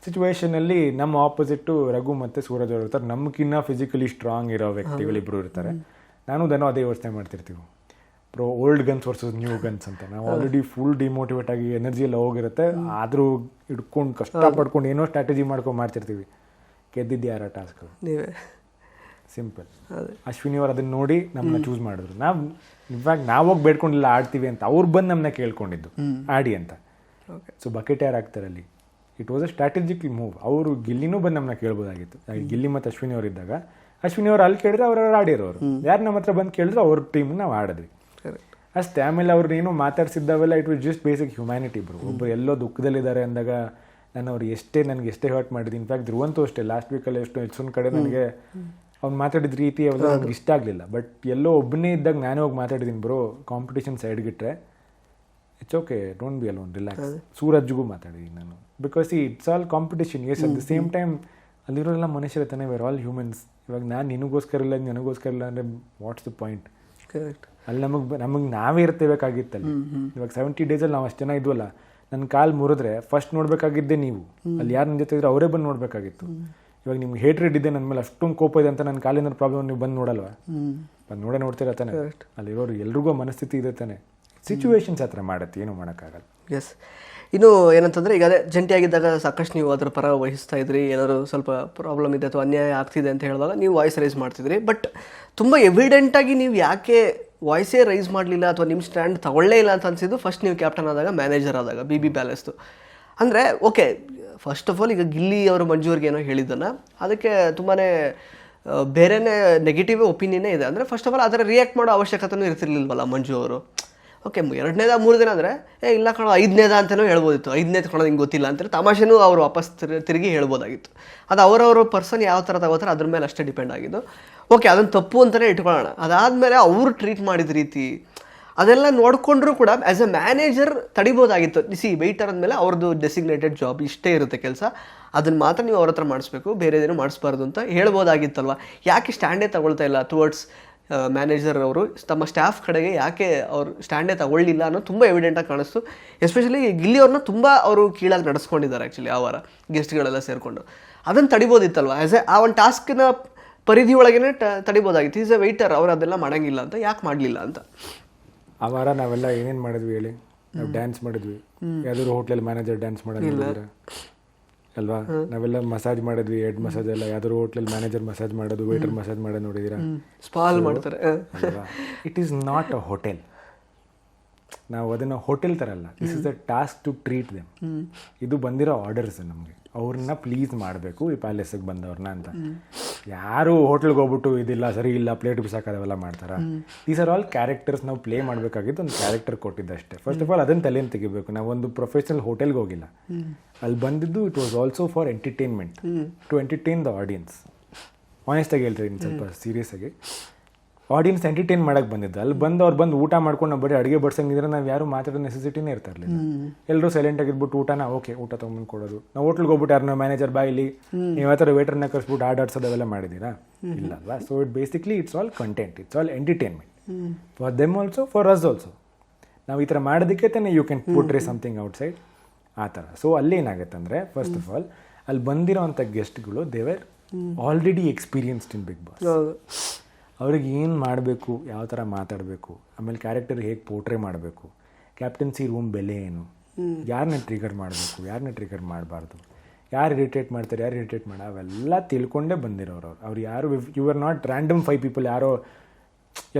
ಸಿಚುವೇಶನ್ ಅಲ್ಲಿ ನಮ್ಮ ಆಪೋಸಿಟ್ ರಘು ಮತ್ತೆ ಸೂರಜ್ ಅವರು ಇರ್ತಾರೆ. ನಮ್ಗಿನ್ನ ಫಿಸಿಕಲಿ ಸ್ಟ್ರಾಂಗ್ ಇರೋ ವ್ಯಕ್ತಿಗಳಿಬ್ರು ಇರ್ತಾರೆ. ನಾನು ದನೋ ಅದೇ ಯೋಚನೆ ಮಾಡ್ತಿರ್ತೀವಿ, old guns versus new guns ಅಂತ. ನಾವು ಆಲ್ರೆಡಿ ಫುಲ್ ಡಿಮೋಟಿವೇಟ್ ಆಗಿ ಎನರ್ಜಿ ಎಲ್ಲ ಹೋಗಿರುತ್ತೆ, ಆದರೂ ಹಿಡ್ಕೊಂಡು ಕಷ್ಟಪಡ್ಕೊಂಡು ಏನೋ ಸ್ಟ್ರಾಟಜಿ ಮಾಡ್ಕೊಂಡು ಮಾಡ್ತಿರ್ತೀವಿ. ಗೆದ್ದಿದ್ದು ಯಾರ ಟಾಸ್ಕ್ ನೀವೇ. ಸಿಂಪಲ್. ಅಶ್ವಿನಿ ಅವ್ರು ಅದನ್ನ ನೋಡಿ ನಮ್ಮನ್ನ ಚೂಸ್ ಮಾಡಿದ್ರು. ಇವಾಗ ನಾವು ಹೋಗಿ ಬೇಡ್ಕೊಂಡಿಲ್ಲ ಆಡ್ತೀವಿ ಅಂತ, ಅವ್ರು ಬಂದು ನಮ್ಮನ್ನ ಕೇಳ್ಕೊಂಡಿದ್ದು ಆಡಿ ಅಂತ. ಸೊ ಬಕೆಟ್ ಯಾರು ಆಗ್ತಾರೆ ಅಲ್ಲಿ, it was a strategic move. ಅವರು ಗಿಲ್ಲಿನೂ ಬಂದು ನಮ್ಮನ್ನ ಕೇಳ್ಬೋದಾಗಿತ್ತು. ಗಿಲ್ಲಿ ಮತ್ತು ಅಶ್ವಿನಿ ಅವ್ರು ಇದ್ದಾಗ ಅಶ್ವಿನಿ ಅವ್ರು ಅಲ್ಲಿ ಕೇಳಿದ್ರೆ ಅವ್ರು ಆಡಿರೋರು, ಯಾರು ನಮ್ಮ ಹತ್ರ ಬಂದು ಕೇಳಿದ್ರು ಅವ್ರ ಟೀಮ್ ನಾವು ಆಡಿದ್ವಿ ಅಷ್ಟೇ. ಆಮೇಲೆ ಅವ್ರನ್ನೇನು ಮಾತಾಡ್ಸಿದ್ದಾವೆಲ್ಲ it was just basic humanity bro. ಒಬ್ಬರು ಎಲ್ಲೋ ದುಃಖದಲ್ಲಿದ್ದಾರೆ ಅಂದಾಗ ನಾನು ಅವ್ರು ನನಗೆ ಎಷ್ಟೇ ಹರ್ಟ್ ಮಾಡಿದ್ದೀನಿ. ಇನ್ಫ್ಯಾಕ್ಟ್ ಧ್ರುವಂತೂ ಅಷ್ಟೇ, ಲಾಸ್ಟ್ ವೀಕಲ್ಲಿ ಎಷ್ಟೊಂದು ಕಡೆ ನನಗೆ ಅವ್ನು ಮಾತಾಡಿದ ರೀತಿ ಅವೆಲ್ಲ ನನಗೆ ಇಷ್ಟ ಆಗಲಿಲ್ಲ. ಬಟ್ ಎಲ್ಲೋ ಒಬ್ಬನೇ ಇದ್ದಾಗ ನಾನೇ ಹೋಗಿ ಮಾತಾಡಿದ್ದೀನಿ ಬ್ರೋ, ಕಾಂಪಿಟೇಷನ್ ಸೈಡ್ಗಿಟ್ರೆ it's okay, don't be alone, relax. ಸೂರಜ್ಗೂ ಮಾತಾಡಿದ್ದೀನಿ ನಾನು, because it's all competition. Yes, at the same time ಅಲ್ಲಿರೋಲ್ಲ ಮನುಷ್ಯರ ತಾನೇ, ವೇರ್ ಆಲ್ ಹ್ಯೂಮನ್ಸ್. ಇವಾಗ ನಾನು ನಿನಗೋಸ್ಕರ ಇಲ್ಲ ನನಗೋಸ್ಕರ ಇಲ್ಲ ಅಂದರೆ ವಾಟ್ಸ್ ದ ಪಾಯಿಂಟ್? ಕರೆಕ್ಟ್. ಅಲ್ಲಿ ನಮಗೆ ನಾವೇ ಇರ್ತಬೇಕಾಗಿತ್ತಲ್ಲಿ. ಇವಾಗ 70 days ನಾವು ಅಷ್ಟು ಜನ ಇದ್ವಲ್ಲ, ನನ್ನ ಕಾಲು ಮುರಿದ್ರೆ ಫಸ್ಟ್ ನೋಡ್ಬೇಕಾಗಿದ್ದೆ ನೀವು. ಅಲ್ಲಿ ಯಾರು ನನ್ನ ಜೊತೆ ಇದ್ರೆ ಅವರೇ ಬಂದು ನೋಡ್ಬೇಕಾಗಿತ್ತು. ಇವಾಗ ನಿಮ್ಗೆ ಹೇಟ್ರೆಡ್ ಇದೆ ನನ್ನ ಮೇಲೆ, ಅಷ್ಟೊಂದು ಕೋಪ ಇದೆ ಅಂತ ನನ್ನ ಕಾಲಿನ ಪ್ರಾಬ್ಲಮ್ ನೀವು ಬಂದು ನೋಡಲ್ವಾ? ಬಂದು ನೋಡ್ತೀರ ತಾನೆ. ಅಲ್ಲಿರೋರು ಎಲ್ರಿಗೂ ಮನಸ್ಥಿತಿ ಇದೆ ತಾನೆ. ಸಿಚುವೇಶನ್ಸ್ ಹತ್ರ ಮಾಡುತ್ತೆ, ಏನು ಮಾಡೋಕ್ಕಾಗಲ್ಲ. ಎಸ್. ಇನ್ನು ಏನಂತಂದರೆ, ಈಗ ಅದೇ ಜಂಟಿಯಾಗಿದ್ದಾಗ ಸಾಕಷ್ಟು ನೀವು ಅದರ ಪರ ವಹಿಸ್ತಾ ಇದ್ರಿ. ಏನಾದ್ರು ಸ್ವಲ್ಪ ಪ್ರಾಬ್ಲಮ್ ಇದೆ ಅಥವಾ ಅನ್ಯಾಯ ಆಗ್ತಿದೆ ಅಂತ ಹೇಳಿದಾಗ ನೀವು ವಾಯ್ಸ್ ರೈಸ್ ಮಾಡ್ತಿದ್ರಿ. ಬಟ್ ತುಂಬ ಎವಿಡೆಂಟಾಗಿ ನೀವು ಯಾಕೆ ವಾಯ್ಸೇ ರೈಸ್ ಮಾಡಲಿಲ್ಲ ಅಥವಾ ನಿಮ್ಮ ಸ್ಟ್ಯಾಂಡ್ ತಗೊಳ್ಳೇ ಇಲ್ಲ ಅಂತ ಅನಿಸಿದ್ದು ಫಸ್ಟ್ ನೀವು ಕ್ಯಾಪ್ಟನ್ ಆದಾಗ, ಮ್ಯಾನೇಜರ್ ಆದಾಗ BB ಪ್ಯಾಲೇಸ್ದು. ಅಂದರೆ ಓಕೆ, ಫಸ್ಟ್ ಆಫ್ ಆಲ್ ಈಗ ಗಿಲ್ಲಿ ಅವರು ಮಂಜು ಅವ್ರಿಗೆ ಏನೋ ಹೇಳಿದ್ದನ್ನು ಅದಕ್ಕೆ ತುಂಬಾ ಬೇರೆನೇ ನೆಗೆಟಿವ್ ಒಪಿನಿಯನ್ನೇ ಇದೆ. ಅಂದರೆ ಫಸ್ಟ್ ಆಫ್ ಆಲ್ ಅದರ ರಿಯಾಕ್ಟ್ ಮಾಡೋ ಅವಶ್ಯಕತೆಯೂ ಇರ್ತಿರ್ಲಿಲ್ವಲ್ಲ ಮಂಜು ಅವರು. ಓಕೆ, 2ನೇದ 3 ದಿನ ಅಂದರೆ ಇಲ್ಲ ಕಣೋ 5ನೇದ ಅಂತಲೂ ಹೇಳ್ಬೋದಿತ್ತು. 5ನೇದು ಕಣೋದು ಹಿಂಗೆ ಗೊತ್ತಿಲ್ಲ ಅಂತಾರೆ ತಮಾಷೆನೂ ಅವರು ವಾಪಸ್ ತಿರುಗಿ ಹೇಳ್ಬೋದಾಗಿತ್ತು. ಅದು ಅವರವ್ರ ಪರ್ಸನ್ ಯಾವ ಥರ ತಗೋತಾರೆ ಅದ್ರ ಮೇಲೆ ಅಷ್ಟೇ ಡಿಪೆಂಡ್ ಆಗಿದ್ದು. ಓಕೆ, ಅದನ್ನು ತಪ್ಪು ಅಂತಲೇ ಇಟ್ಕೊಳ್ಳೋಣ. ಅದಾದಮೇಲೆ ಅವರು ಟ್ರೀಟ್ ಮಾಡಿದ ರೀತಿ ಅದೆಲ್ಲ ನೋಡಿಕೊಂಡ್ರೂ ಕೂಡ ಆ್ಯಸ್ ಎ ಮ್ಯಾನೇಜರ್ ತಡಿಬೋದಾಗಿತ್ತು. ವೆಯ್ಟರ್ ಅಂದಮೇಲೆ ಅವ್ರದ್ದು ಡೆಸಿಗ್ನೇಟೆಡ್ ಜಾಬ್ ಇಷ್ಟೇ ಇರುತ್ತೆ ಕೆಲಸ, ಅದನ್ನು ಮಾತ್ರ ನೀವು ಅವ್ರ ಹತ್ರ ಮಾಡಿಸ್ಬೇಕು, ಬೇರೆದೇನು ಮಾಡಿಸ್ಬಾರ್ದು ಅಂತ ಹೇಳ್ಬೋದಾಗಿತ್ತಲ್ವ. ಯಾಕೆ ಸ್ಟ್ಯಾಂಡೇ ತಗೊಳ್ತಾ ಇಲ್ಲ ಟುವರ್ಡ್ಸ್ ಮ್ಯಾನೇಜರ್ ಅವರು ತಮ್ಮ ಸ್ಟಾಫ್ ಕಡೆಗೆ ಯಾಕೆ ಅವ್ರು ಸ್ಟ್ಯಾಂಡೇ ತಗೊಳ್ಳಿಲ್ಲ ಅನ್ನೋದು ತುಂಬ ಎವಿಡೆಂಟಾಗಿ ಕಾಣಿಸ್ತು. ಎಸ್ಪೆಷಲಿ ಗಿಲ್ಲಿ ಅವ್ರನ್ನ ತುಂಬ ಅವರು ಕೀಳಾಗಿ ನಡೆಸ್ಕೊಂಡಿದ್ದಾರೆ ಆ್ಯಕ್ಚುಲಿ ಆ ವಾರ ಗೆಸ್ಟ್ಗಳೆಲ್ಲ ಸೇರಿಕೊಂಡು. ಅದನ್ನು ತಡಿಬೋದಿತ್ತಲ್ವ, ಆ್ಯಸ್ ಎ ಆ ಒಂದು ಟಾಸ್ಕಿನ ಪರಿಧಿ ಒಳಗೇ ತಡಿಬೋದಾಗಿತ್ತು. ಈಸ್ ಎ ವೆಯ್ಟರ್, ಅವ್ರು ಅದೆಲ್ಲ ಮಾಡೋಂಗಿಲ್ಲ ಅಂತ ಯಾಕೆ ಮಾಡಲಿಲ್ಲ ಅಂತ. ಆ ವಾರ ನಾವೆಲ್ಲ ಏನೇನು ಮಾಡಿದ್ವಿ ಹೇಳಿ? ನಾವು ಡ್ಯಾನ್ಸ್ ಮಾಡಿದ್ವಿ, ಯಾವ್ದಾದ್ರು ಹೋಟ್ಲಲ್ಲಿ ಮ್ಯಾನೇಜರ್ ಡ್ಯಾನ್ಸ್ ಮಾಡೋದು ಅಲ್ವಾ? ನಾವೆಲ್ಲ ಮಸಾಜ್ ಮಾಡಿದ್ವಿ, ಹೆಡ್ ಮಸಾಜ್ ಎಲ್ಲ. ಯಾವ್ದಾದ್ರು ಹೋಟ್ಲಲ್ಲಿ ಮ್ಯಾನೇಜರ್ ಮಸಾಜ್ ಮಾಡೋದು, ವೇಟರ್ ಮಸಾಜ್ ಮಾಡೋದು ನೋಡಿದ್ದೀರಾ? ಸ್ಪಾಲ್ ಮಾಡ್ತಾರೆ. It is not a hotel, ನಾವು ಅದನ್ನು ಹೋಟೆಲ್ ಥರ ಅಲ್ಲ, this is a task to treat them. ಇದು ಬಂದಿರೋ ಆರ್ಡರ್ಸ್ ನಮಗೆ, ಅವ್ರನ್ನ ಪ್ಲೀಸ್ ಮಾಡಬೇಕು ಈ ಪ್ಯಾಲೇಸಿಗೆ ಬಂದವ್ರನ್ನ ಅಂತ. ಯಾರು ಹೋಟ್ಲಿಗೆ ಹೋಗ್ಬಿಟ್ಟು ಇದಿಲ್ಲ ಸರಿ ಇಲ್ಲ ಪ್ಲೇಟ್ ಬಿಸಾಕೋದವೆಲ್ಲ ಮಾಡ್ತಾರೆ. ದೀಸ್ ಆರ್ ಆಲ್ ಕ್ಯಾರೆಕ್ಟರ್ಸ್ ನಾವು ಪ್ಲೇ ಮಾಡಬೇಕಾಗಿದ್ದು ಒಂದು ಕ್ಯಾರೆಕ್ಟರ್ ಕೊಟ್ಟಿದ್ದಷ್ಟೇ. ಫಸ್ಟ್ ಆಫ್ ಆಲ್ ಅದನ್ನು ತಲೆಯನ್ನು ತೆಗಿಬೇಕು. ನಾವೊಂದು ಪ್ರೊಫೆಷನಲ್ ಹೋಟೆಲ್ಗೆ ಹೋಗಿಲ್ಲ, ಅಲ್ಲಿ ಬಂದಿದ್ದು it was also for entertainment, to entertain the audience. ಆನೆಸ್ಟಾಗಿ ಹೇಳ್ತೀನಿ, ಸ್ವಲ್ಪ ಸೀರಿಯಸ್ ಆಗಿ ಆಡಿಯನ್ಸ್ ಎಂಟರ್ಟೈನ್ ಮಾಡಕ್ಕೆ ಬಂದಿದ್ದು. ಅಲ್ಲಿ ಬಂದು ಅವ್ರು ಬಂದು ಊಟ ಮಾಡ್ಕೊಂಡು ನಾವು ಬರೀ ಅಡುಗೆ ಬಡ್ಸಂಗಿದ್ರೆ ನಾವು ಯಾರು ಮಾತಾಡೋ ನೆಸೆಸಿಟಿನೇ ಇರ್ತಾ ಇರಲಿಲ್ಲ. ಎಲ್ಲರೂ ಸೈಲೆಂಟಾಗಿ ಇದ್ಬಿಟ್ಟು ಊಟನ ಓಕೆ ಊಟ ತೊಗೊಂಡು ಕೊಡೋದು. ನಾವು ಹೋಟ್ಲಿಗೆ ಹೋಗ್ಬಿಟ್ಟು ಯಾರನ್ನ ಮ್ಯಾನೇಜರ್ ಬಾಯಿಲಿ ನೀವು ಆ ಥರ ವೇಟರ್ನ ಕರ್ಸ್ಬಿಟ್ಟು ಆಡಾಡ್ಸೋದೆಲ್ಲ ಮಾಡಿದ್ದೀರಾ? ಇಲ್ಲ ಅಲ್ವಾ? So it basically it's all content, it's all entertainment for them also, for us also. ನಾವು ಈ ಥರ ಮಾಡೋದಕ್ಕೆ ತಾನೇ ಯು ಕ್ಯಾನ್ ಪುಟ್ರೆ ಸಮಥಿಂಗ್ ಔಟ್ಸೈಡ್ ಆ ಥರ. ಸೊ ಅಲ್ಲಿ ಏನಾಗುತ್ತೆ ಅಂದರೆ, ಫಸ್ಟ್ ಆಫ್ ಆಲ್ ಅಲ್ಲಿ ಬಂದಿರೋ ಅಂಥ ಗೆಸ್ಟ್ಗಳು they were already experienced in Bigg Boss. ಅವ್ರಿಗೆ ಏನು ಮಾಡಬೇಕು, ಯಾವ ಥರ ಮಾತಾಡಬೇಕು, ಆಮೇಲೆ ಕ್ಯಾರೆಕ್ಟರ್ ಹೇಗೆ ಪೋರ್ಟ್ರೇ ಮಾಡಬೇಕು, ಕ್ಯಾಪ್ಟನ್ಸಿ ರೂಮ್ ಬೆಲೆ ಏನು, ಯಾರನ್ನ ಟ್ರಿಗರ್ ಮಾಡಬೇಕು, ಯಾರನ್ನ ಟ್ರಿಗರ್ ಮಾಡಬಾರ್ದು, ಯಾರು ಇರಿಟೇಟ್ ಮಾಡ್ತಾರೆ, ಯಾರು ಇರಿಟೇಟ್ ಮಾಡ, ಅವೆಲ್ಲ ತಿಳ್ಕೊಂಡೇ ಬಂದಿರೋರು ಅವ್ರು. ಯಾರು you are not random 5 people, ಯಾರೋ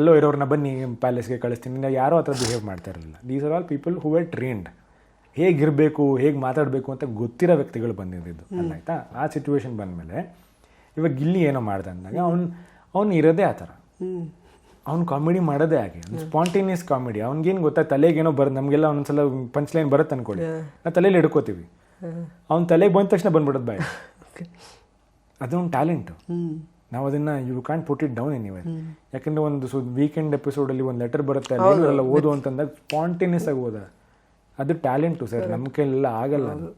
ಎಲ್ಲೋ ಇರೋರನ್ನ ಬನ್ನಿ ಪ್ಯಾಲೇಸ್ಗೆ ಕಳಿಸ್ತೀನಿ ಯಾರೋ ಆ ಥರ ಬಿಹೇವ್ ಮಾಡ್ತಾ ಇರಲಿಲ್ಲ. These are all people who are trained. ಹೇಗಿರಬೇಕು, ಹೇಗೆ ಮಾತಾಡಬೇಕು ಅಂತ ಗೊತ್ತಿರೋ ವ್ಯಕ್ತಿಗಳು ಬಂದಿದ್ದು ಅಲ್ಲ, ಆಯಿತಾ? ಆ ಸಿಚುವೇಶನ್ ಬಂದಮೇಲೆ ಇವಾಗ ಗಿಲ್ಲಿ ಏನೋ ಮಾಡ್ದೆ ಅಂದಾಗ ಅವ್ನು ಇರೋದೇ ಆ ಥರ. ಅವ್ನು ಕಾಮಿಡಿ ಮಾಡೋದೇ ಹಾಗೆ, ಸ್ಪಾಂಟೇನಿಯಸ್ ಕಾಮಿಡಿ. ಅವ್ನಿಗೇನು ಗೊತ್ತಾ, ತಲೆಗೇನೋ ಬರೋದು, ನಮಗೆಲ್ಲ ಒಂದೊಂದ್ಸಲ ಪಂಚ್ ಲೈನ್ ಬರುತ್ತೆ ಅನ್ಕೊಳ್ಳಿ, ನಾವು ತಲೆಯಲ್ಲಿ ಹಿಡ್ಕೋತೀವಿ. ಅವ್ನ ತಲೆಗೆ ಬಂದ ತಕ್ಷಣ ಬಂದ್ಬಿಡೋದು ಬಾಯ್. ಅದೊಂದು ಟ್ಯಾಲೆಂಟು. ನಾವು ಅದನ್ನು you can put it down anyway. ಯಾಕಂದರೆ ಒಂದು ವೀಕೆಂಡ್ ಎಪಿಸೋಡಲ್ಲಿ ಒಂದು ಲೆಟರ್ ಬರುತ್ತೆ, ಅಲ್ಲೆಲ್ಲ ಓದು ಅಂತಂದಾಗ ಸ್ಪಾಂಟೇನಿಯಸ್ ಆಗಿ ಓದ, ಅದು ಟ್ಯಾಲೆಂಟು ಸರ್. ನಮ್ಮ ಕೈಲೆಲ್ಲ ಆಗಲ್ಲ ಅದು.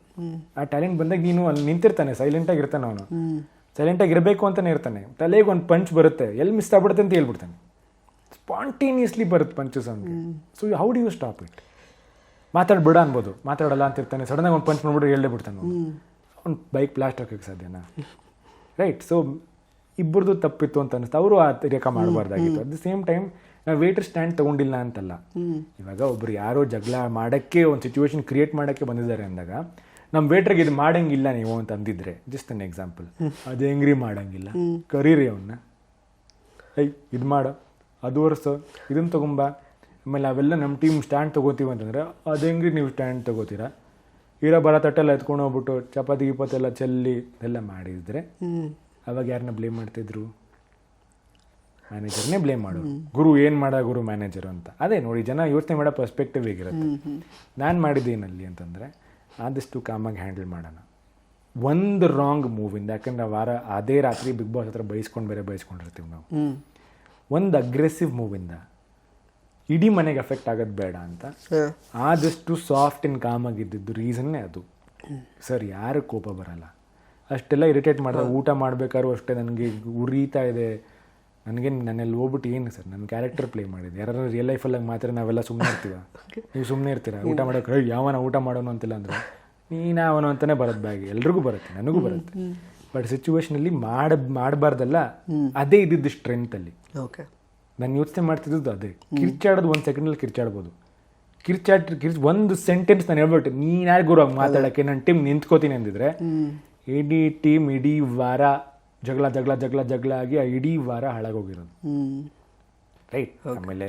ಆ ಟ್ಯಾಲೆಂಟ್ ಬಂದಾಗ ನೀನು ಅಲ್ಲಿ ನಿಂತಿರ್ತಾನೆ, ಸೈಲೆಂಟಾಗಿ ಇರ್ತಾನೆ, ಅವನು ಸೈಲೆಂಟಾಗಿ ಇರಬೇಕು ಅಂತಲೇ ಇರ್ತಾನೆ. ತಲೆಗೆ ಒಂದು ಪಂಚ್ ಬರುತ್ತೆ, ಎಲ್ಲಿ ಮಿಸ್ ಆಗ್ಬಿಡುತ್ತೆ ಅಂತ ಹೇಳ್ಬಿಡ್ತಾನೆ. ಸ್ಪಾಂಟೇನಿಯಸ್ಲಿ ಬರುತ್ತೆ ಪಂಚಸ್ ಅವನಿಗೆ. So how do you stop it? ಮಾತಾಡ್ಬಿಡ ಅನ್ಬೋದು, ಮಾತಾಡಲ್ಲ ಅಂತ ಇರ್ತಾನೆ, ಸಡನ್ನಾಗಿ ಒಂದು ಪಂಚ್ ಮಾಡ್ಬಿಟ್ಟು ಹೇಳೇ ಬಿಡ್ತಾನೆ. ಅವ್ನು ಬೈಕ್ ಬ್ಲಾಸ್ಟ್ ಹಾಕೋಕ್ಕೆ ಸಾಧ್ಯನಾ? ರೈಟ್. ಸೊ ಇಬ್ಬರದು ತಪ್ಪಿತ್ತು ಅಂತ ಅನಿಸ್ತು. ಅವರು ಆ ರೇಖಾ ಮಾಡಬಾರ್ದಾಗಿತ್ತು. ಅಟ್ ದ ಸೇಮ್ ಟೈಮ್ ನಾವು ವೇಟರ್ ಸ್ಟ್ಯಾಂಡ್ ತೊಗೊಂಡಿಲ್ಲ ಅಂತಲ್ಲ. ಇವಾಗ ಒಬ್ರು ಯಾರೋ ಜಗಳ ಮಾಡೋಕ್ಕೆ, ಒಂದು ಸಿಚುವೇಶನ್ ಕ್ರಿಯೇಟ್ ಮಾಡೋಕ್ಕೆ ಬಂದಿದ್ದಾರೆ ಅಂದಾಗ ನಮ್ಮ ವೇಟ್ರಿಗೆ ಇದು ಮಾಡಂಗಿಲ್ಲ ನೀವು ಅಂತ ಅಂದಿದ್ರೆ, ಜಸ್ಟ್ ಅನ್ ಎಕ್ಸಾಂಪಲ್, ಅದು ಹೆಂಗ್ರಿ ಮಾಡಂಗಿಲ್ಲ, ಕರೀರಿ ಅವನ್ನ, ಇದು ಮಾಡೋ, ಅದು ವರ್ಷ ಇದನ್ನು ತೊಗೊಂಬ, ಆಮೇಲೆ ಅವೆಲ್ಲ ನಮ್ಮ ಟೀಮ್ ಸ್ಟ್ಯಾಂಡ್ ತೊಗೋತೀವಿ ಅಂತಂದರೆ ಅದು ಹೆಂಗ್ರಿ ನೀವು ಸ್ಟ್ಯಾಂಡ್ ತೊಗೋತೀರಾ? ಇರೋ ಬರೋ ತಟ್ಟೆಲ್ಲ ಎತ್ಕೊಂಡು ಹೋಗ್ಬಿಟ್ಟು ಚಪಾತಿ ಗಿಪಾತೆಲ್ಲ ಚೆಲ್ಲಿ ಎಲ್ಲ ಮಾಡಿದರೆ ಅವಾಗ ಯಾರನ್ನ ಬ್ಲೇಮ್ ಮಾಡ್ತಿದ್ರು? ಮ್ಯಾನೇಜರ್ನೇ ಬ್ಲೇಮ್ ಮಾಡೋರು. ಗುರು ಏನು ಮಾಡ ಗುರು ಮ್ಯಾನೇಜರು ಅಂತ. ಅದೇ ನೋಡಿ, ಜನ ಯೋಚನೆ ಮಾಡೋ ಪರ್ಸ್ಪೆಕ್ಟಿವ್ ಹೇಗಿರುತ್ತೆ. ನಾನು ಮಾಡಿದ್ದೇನಲ್ಲಿ ಅಂತಂದರೆ ಆದಷ್ಟು ಕಾಮಾಗಿ ಹ್ಯಾಂಡಲ್ ಮಾಡೋಣ. ಒಂದು ರಾಂಗ್ ಮೂವಿಂದ, ಯಾಕಂದ್ರೆ ವಾರ ಅದೇ ರಾತ್ರಿ ಬಿಗ್ ಬಾಸ್ ಹತ್ರ ಬೈಸ್ಕೊಂಡಿರ್ತೀವಿ ನಾವು. ಒಂದು ಅಗ್ರೆಸಿವ್ ಮೂವಿಂದ ಇಡೀ ಮನೆಗೆ ಎಫೆಕ್ಟ್ ಆಗೋದು ಬೇಡ ಅಂತ ಆದಷ್ಟು ಸಾಫ್ಟ್ ಆ್ಯಂಡ್ ಕಾಮಾಗಿದ್ದು ರೀಸನ್ನೇ ಅದು. ಸರ್ ಯಾರು ಕೋಪ ಬರಲ್ಲ, ಅಷ್ಟೆಲ್ಲ ಇರಿಟೇಟ್ ಮಾಡಿದಾಗ ಊಟ ಮಾಡಬೇಕಾದ್ರೂ ಅಷ್ಟೇ ನನಗೆ ಉರಿತಾ ಇದೆ, ನನಗೇನು ನನ್ನಲ್ಲಿ ಹೋಗ್ಬಿಟ್ಟು ಏನು ಸರ್ ನನ್ನ ಕ್ಯಾರೆಕ್ಟರ್ ಪ್ಲೇ ಮಾಡಿದೆ. ಯಾರು ರಿಯಲ್ ಲೈಫಲ್ಲಿ ಮಾತ್ರ ನಾವೆಲ್ಲ ಸುಮ್ಮನೆ ಇರ್ತೀವ, ನೀವು ಸುಮ್ಮನೆ ಇರ್ತೀರ. ಊಟ ಮಾಡೋಕೆ ಯಾವನ ಊಟ ಮಾಡೋನು ಅಂತಿಲ್ಲ ಅಂದರೆ ನೀನು ಅವನು ಅಂತಲೇ ಬರೋದು ಬ್ಯಾಗ್, ಎಲ್ರಿಗೂ ಬರುತ್ತೆ, ನನಗೂ ಬರುತ್ತೆ. ಬಟ್ ಸಿಚುವೇಶನಲ್ಲಿ ಮಾಡಬಾರ್ದಲ್ಲ, ಅದೇ ಇದ್ದಿದ್ದು ಸ್ಟ್ರೆಂತಲ್ಲಿ. ಓಕೆ, ನಾನು ಯೋಚನೆ ಮಾಡ್ತಿದ್ದು ಅದೇ. ಕಿರ್ಚಾಡೋದು 1 ಸೆಕೆಂಡಲ್ಲಿ ಕಿರ್ಚಾಡ್ಬೋದು. ಒಂದು ಸೆಂಟೆನ್ಸ್ ನಾನು ಹೇಳ್ಬಿಟ್ಟು ನೀನು ಯಾರು ಗುರು ಮಾತಾಡೋಕ್ಕೆ ನನ್ನ ಟೀಮ್ ನಿಂತ್ಕೋತೀನಿ ಅಂದಿದ್ರೆ ಇಡೀ ಟೀಮ್ ಇಡೀ ವಾರ ಜಗಳ ಆಗಿ ಆ ಇಡೀ ವಾರ ಹಾಳಾಗೋಗಿರೋದು. ರೈಟ್. ಆಮೇಲೆ